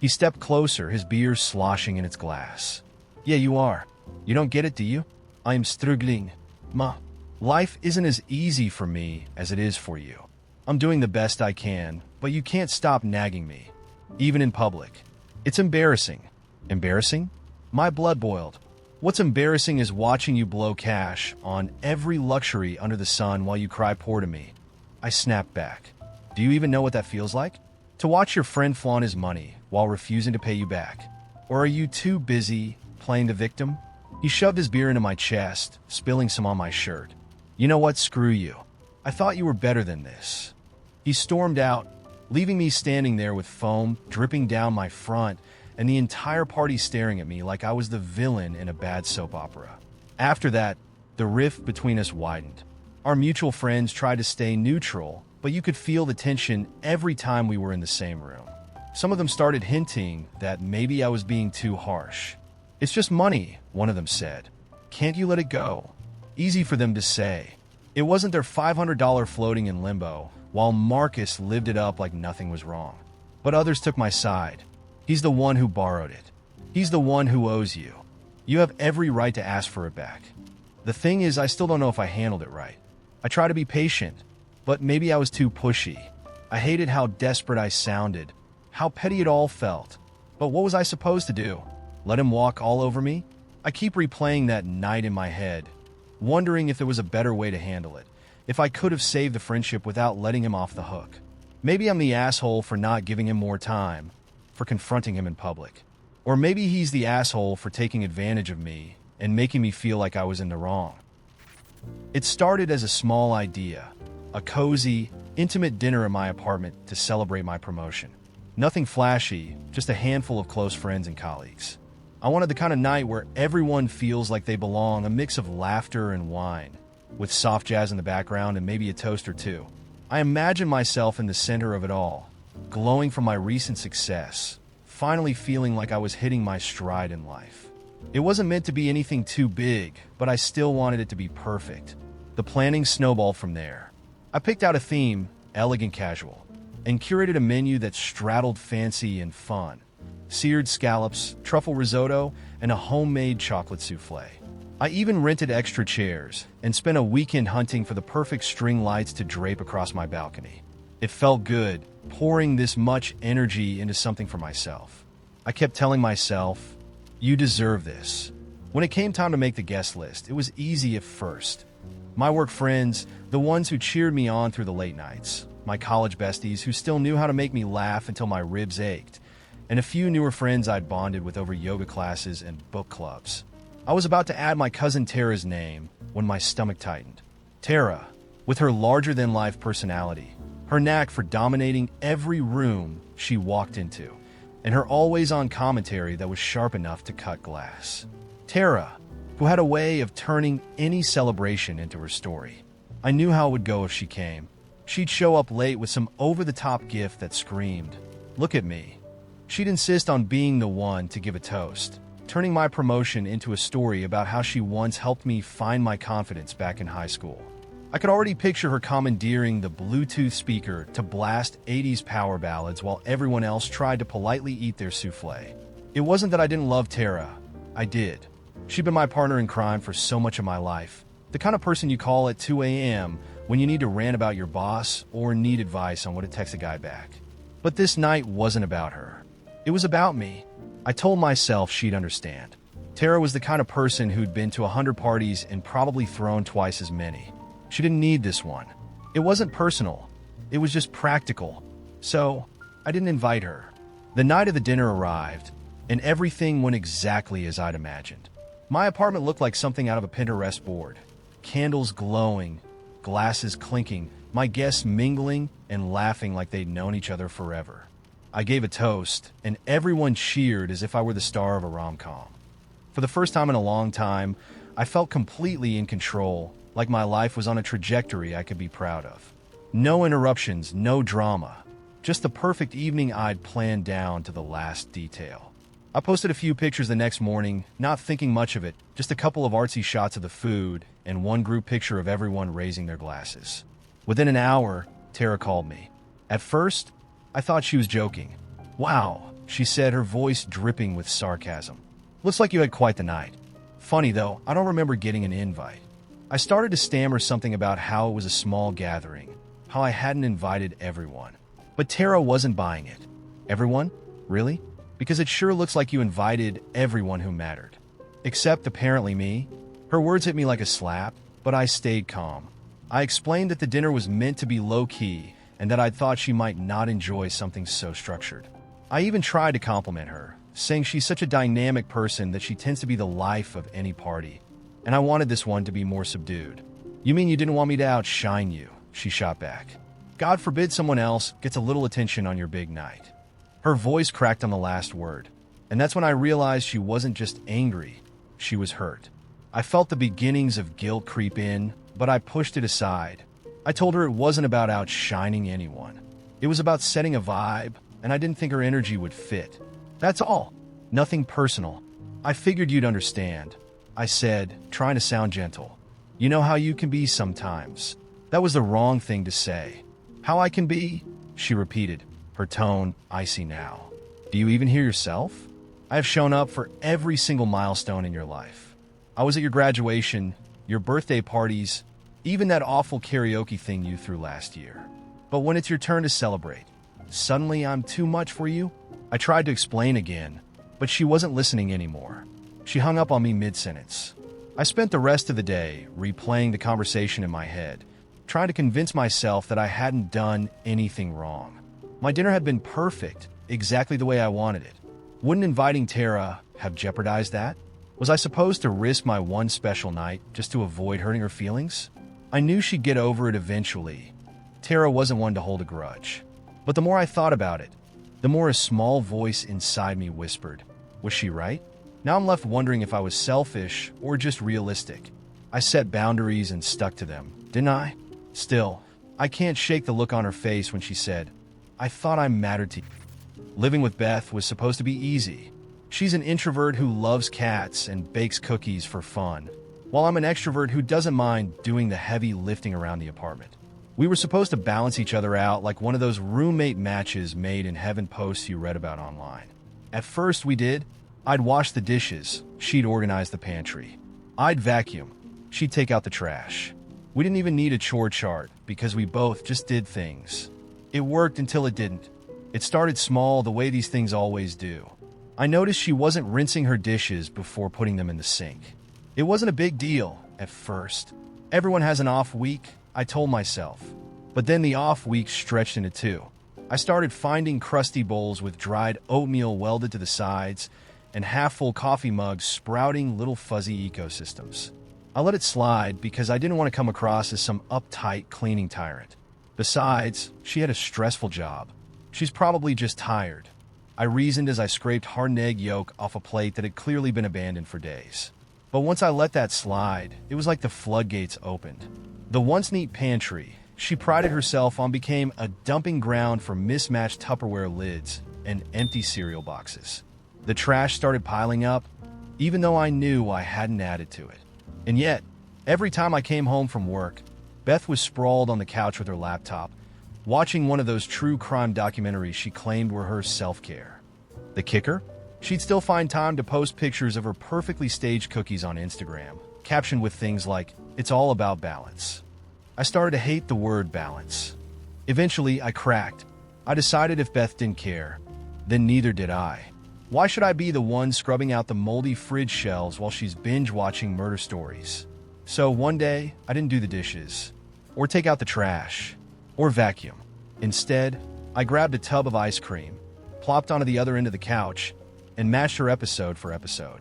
[SPEAKER 1] He stepped closer, his beer sloshing in its glass. "Yeah, you are. You don't get it, do you? I am struggling. Life isn't as easy for me as it is for you. I'm doing the best I can, but you can't stop nagging me, even in public. It's embarrassing." "Embarrassing?" My blood boiled. "What's embarrassing is watching you blow cash on every luxury under the sun while you cry poor to me." I snapped back. "Do you even know what that feels like? To watch your friend flaunt his money while refusing to pay you back? Or are you too busy playing the victim?" He shoved his beer into my chest, spilling some on my shirt. "You know what? Screw you. I thought you were better than this." He stormed out, leaving me standing there with foam dripping down my front and the entire party staring at me like I was the villain in a bad soap opera. After that, the rift between us widened. Our mutual friends tried to stay neutral, but you could feel the tension every time we were in the same room. Some of them started hinting that maybe I was being too harsh. "It's just money," one of them said. "Can't you let it go?" Easy for them to say. It wasn't their $500 floating in limbo, while Marcus lived it up like nothing was wrong. But others took my side. "He's the one who borrowed it. He's the one who owes you. You have every right to ask for it back." The thing is, I still don't know if I handled it right. I try to be patient, but maybe I was too pushy. I hated how desperate I sounded, how petty it all felt. But what was I supposed to do? Let him walk all over me? I keep replaying that night in my head, wondering if there was a better way to handle it, if I could have saved the friendship without letting him off the hook. Maybe I'm the asshole for not giving him more time, for confronting him in public. Or maybe he's the asshole for taking advantage of me and making me feel like I was in the wrong. It started as a small idea, a cozy, intimate dinner in my apartment to celebrate my promotion. Nothing flashy, just a handful of close friends and colleagues. I wanted the kind of night where everyone feels like they belong, a mix of laughter and wine, with soft jazz in the background and maybe a toast or two. I imagined myself in the center of it all, glowing from my recent success, finally feeling like I was hitting my stride in life. It wasn't meant to be anything too big, but I still wanted it to be perfect. The planning snowballed from there. I picked out a theme, elegant casual, and curated a menu that straddled fancy and fun. Seared scallops, truffle risotto, and a homemade chocolate souffle. I even rented extra chairs and spent a weekend hunting for the perfect string lights to drape across my balcony. It felt good, pouring this much energy into something for myself. I kept telling myself, "You deserve this." When it came time to make the guest list, it was easy at first. My work friends, the ones who cheered me on through the late nights, my college besties who still knew how to make me laugh until my ribs ached, and a few newer friends I'd bonded with over yoga classes and book clubs. I was about to add my cousin Tara's name when my stomach tightened. Tara, with her larger-than-life personality, her knack for dominating every room she walked into, and her always-on commentary that was sharp enough to cut glass. Tara, who had a way of turning any celebration into her story. I knew how it would go if she came. She'd show up late with some over-the-top gift that screamed, "Look at me." She'd insist on being the one to give a toast, turning my promotion into a story about how she once helped me find my confidence back in high school. I could already picture her commandeering the Bluetooth speaker to blast 80s power ballads while everyone else tried to politely eat their souffle. It wasn't that I didn't love Tara. I did. She'd been my partner in crime for so much of my life. The kind of person you call at 2 a.m. when you need to rant about your boss or need advice on what to text a guy back. But this night wasn't about her. It was about me. I told myself she'd understand. Tara was the kind of person who'd been to 100 parties and probably thrown twice as many. She didn't need this one. It wasn't personal. It was just practical. So, I didn't invite her. The night of the dinner arrived, and everything went exactly as I'd imagined. My apartment looked like something out of a Pinterest board. Candles glowing, glasses clinking, my guests mingling and laughing like they'd known each other forever. I gave a toast, and everyone cheered as if I were the star of a rom-com. For the first time in a long time, I felt completely in control, like my life was on a trajectory I could be proud of. No interruptions, no drama. Just the perfect evening I'd planned down to the last detail. I posted a few pictures the next morning, not thinking much of it, just a couple of artsy shots of the food and one group picture of everyone raising their glasses. Within an hour, Tara called me. At first, I thought she was joking. "Wow," she said, her voice dripping with sarcasm. "Looks like you had quite the night." Funny though, I don't remember getting an invite. I started to stammer something about how it was a small gathering, how I hadn't invited everyone. But Tara wasn't buying it. Everyone? Really? Because it sure looks like you invited everyone who mattered. Except apparently me. Her words hit me like a slap, but I stayed calm. I explained that the dinner was meant to be low-key and that I'd thought she might not enjoy something so structured. I even tried to compliment her, saying she's such a dynamic person that she tends to be the life of any party, and I wanted this one to be more subdued. "You mean you didn't want me to outshine you?" she shot back. "God forbid someone else gets a little attention on your big night." Her voice cracked on the last word, and that's when I realized she wasn't just angry, she was hurt. I felt the beginnings of guilt creep in, but I pushed it aside. I told her it wasn't about outshining anyone. It was about setting a vibe, and I didn't think her energy would fit. That's all. Nothing personal. "I figured you'd understand," I said, trying to sound gentle. "You know how you can be sometimes." That was the wrong thing to say. "How I can be?" she repeated, her tone icy now. "Do you even hear yourself? I have shown up for every single milestone in your life. I was at your graduation, your birthday parties, even that awful karaoke thing you threw last year. But when it's your turn to celebrate, suddenly I'm too much for you?" I tried to explain again, but she wasn't listening anymore. She hung up on me mid-sentence. I spent the rest of the day replaying the conversation in my head, trying to convince myself that I hadn't done anything wrong. My dinner had been perfect, exactly the way I wanted it. Wouldn't inviting Tara have jeopardized that? Was I supposed to risk my one special night just to avoid hurting her feelings? I knew she'd get over it eventually. Tara wasn't one to hold a grudge. But the more I thought about it, the more a small voice inside me whispered, was she right? Now I'm left wondering if I was selfish or just realistic. I set boundaries and stuck to them, didn't I? Still, I can't shake the look on her face when she said, "I thought I mattered to you." Living with Beth was supposed to be easy. She's an introvert who loves cats and bakes cookies for fun, while I'm an extrovert who doesn't mind doing the heavy lifting around the apartment. We were supposed to balance each other out like one of those roommate matches made in heaven posts you read about online. At first we did. I'd wash the dishes, she'd organize the pantry. I'd vacuum, she'd take out the trash. We didn't even need a chore chart because we both just did things. It worked until it didn't. It started small, the way these things always do. I noticed she wasn't rinsing her dishes before putting them in the sink. It wasn't a big deal at first. Everyone has an off week, I told myself. But then the off week stretched into two. I started finding crusty bowls with dried oatmeal welded to the sides and half-full coffee mugs sprouting little fuzzy ecosystems. I let it slide because I didn't want to come across as some uptight cleaning tyrant. Besides, she had a stressful job. She's probably just tired. I reasoned as I scraped hardened egg yolk off a plate that had clearly been abandoned for days. But once I let that slide, it was like the floodgates opened. The once neat pantry she prided herself on became a dumping ground for mismatched Tupperware lids and empty cereal boxes. The trash started piling up, even though I knew I hadn't added to it. And yet, every time I came home from work, Beth was sprawled on the couch with her laptop, watching one of those true crime documentaries she claimed were her self-care. The kicker? She'd still find time to post pictures of her perfectly staged cookies on Instagram, captioned with things like, "It's all about balance." I started to hate the word balance. Eventually, I cracked. I decided if Beth didn't care, then neither did I. Why should I be the one scrubbing out the moldy fridge shelves while she's binge-watching murder stories? So one day, I didn't do the dishes, or take out the trash, or vacuum. Instead, I grabbed a tub of ice cream, plopped onto the other end of the couch, and matched her episode for episode.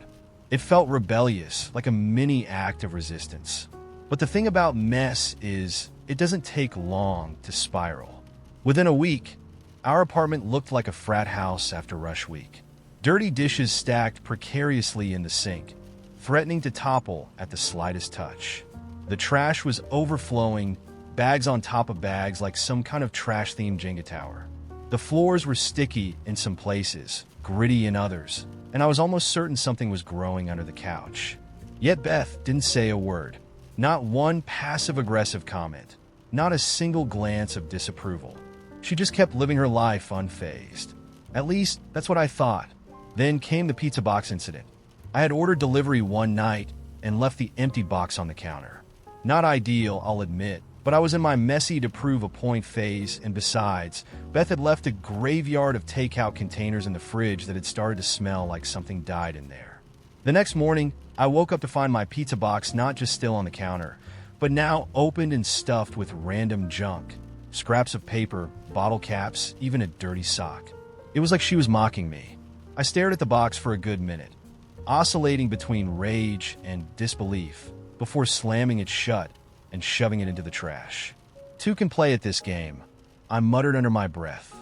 [SPEAKER 1] It felt rebellious, like a mini act of resistance. But the thing about mess is, it doesn't take long to spiral. Within a week, our apartment looked like a frat house after rush week. Dirty dishes stacked precariously in the sink, threatening to topple at the slightest touch. The trash was overflowing, bags on top of bags like some kind of trash-themed Jenga tower. The floors were sticky in some places, gritty in others, and I was almost certain something was growing under the couch. Yet Beth didn't say a word. Not one passive-aggressive comment. Not a single glance of disapproval. She just kept living her life unfazed. At least, that's what I thought. Then came the pizza box incident. I had ordered delivery one night and left the empty box on the counter. Not ideal, I'll admit, but I was in my messy to prove a point phase, and besides, Beth had left a graveyard of takeout containers in the fridge that had started to smell like something died in there. The next morning, I woke up to find my pizza box not just still on the counter, but now opened and stuffed with random junk. Scraps of paper, bottle caps, even a dirty sock. It was like she was mocking me. I stared at the box for a good minute, oscillating between rage and disbelief, before slamming it shut and shoving it into the trash. Two can play at this game, I muttered under my breath.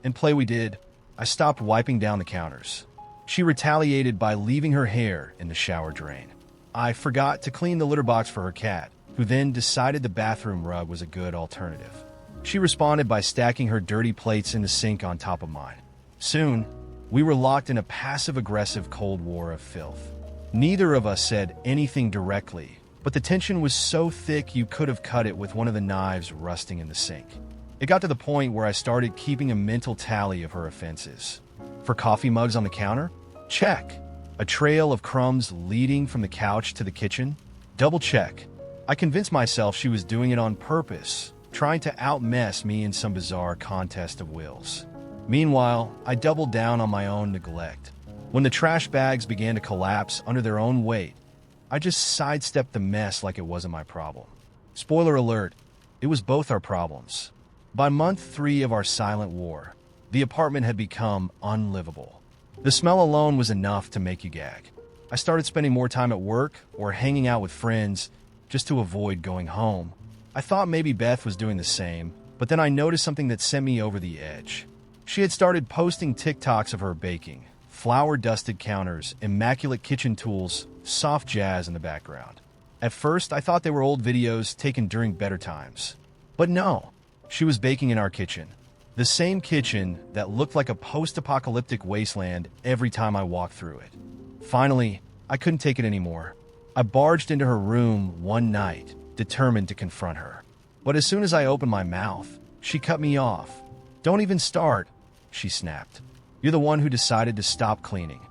[SPEAKER 1] And play we did. I stopped wiping down the counters. She retaliated by leaving her hair in the shower drain. I forgot to clean the litter box for her cat, who then decided the bathroom rug was a good alternative. She responded by stacking her dirty plates in the sink on top of mine. Soon, we were locked in a passive-aggressive Cold War of filth. Neither of us said anything directly, but the tension was so thick you could have cut it with one of the knives rusting in the sink. It got to the point where I started keeping a mental tally of her offenses. For coffee mugs on the counter? Check. A trail of crumbs leading from the couch to the kitchen? Double check. I convinced myself she was doing it on purpose, trying to outmess me in some bizarre contest of wills. Meanwhile, I doubled down on my own neglect. When the trash bags began to collapse under their own weight, I just sidestepped the mess like it wasn't my problem. Spoiler alert, it was both our problems. By month 3 of our silent war, the apartment had become unlivable. The smell alone was enough to make you gag. I started spending more time at work or hanging out with friends just to avoid going home. I thought maybe Beth was doing the same, but then I noticed something that sent me over the edge. She had started posting TikToks of her baking, flour-dusted counters, immaculate kitchen tools, soft jazz in the background. At first, I thought they were old videos taken during better times. But no, she was baking in our kitchen. The same kitchen that looked like a post-apocalyptic wasteland every time I walked through it. Finally, I couldn't take it anymore. I barged into her room one night, determined to confront her. But as soon as I opened my mouth, she cut me off. "Don't even start," she snapped. "You're the one who decided to stop cleaning."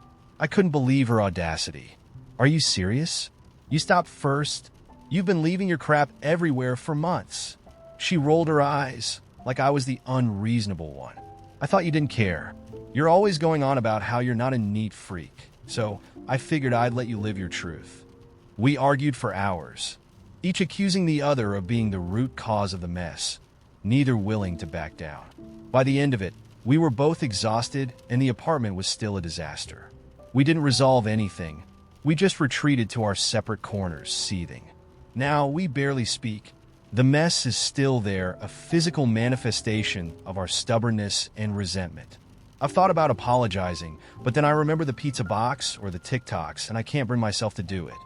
[SPEAKER 1] I couldn't believe her audacity. "Are you serious? You stopped first? You've been leaving your crap everywhere for months." She rolled her eyes, like I was the unreasonable one. "I thought you didn't care. You're always going on about how you're not a neat freak, so I figured I'd let you live your truth." We argued for hours, each accusing the other of being the root cause of the mess, neither willing to back down. By the end of it, we were both exhausted and the apartment was still a disaster. We didn't resolve anything. We just retreated to our separate corners, seething. Now we barely speak. The mess is still there, a physical manifestation of our stubbornness and resentment. I've thought about apologizing, but then I remember the pizza box or the TikToks, and I can't bring myself to do it.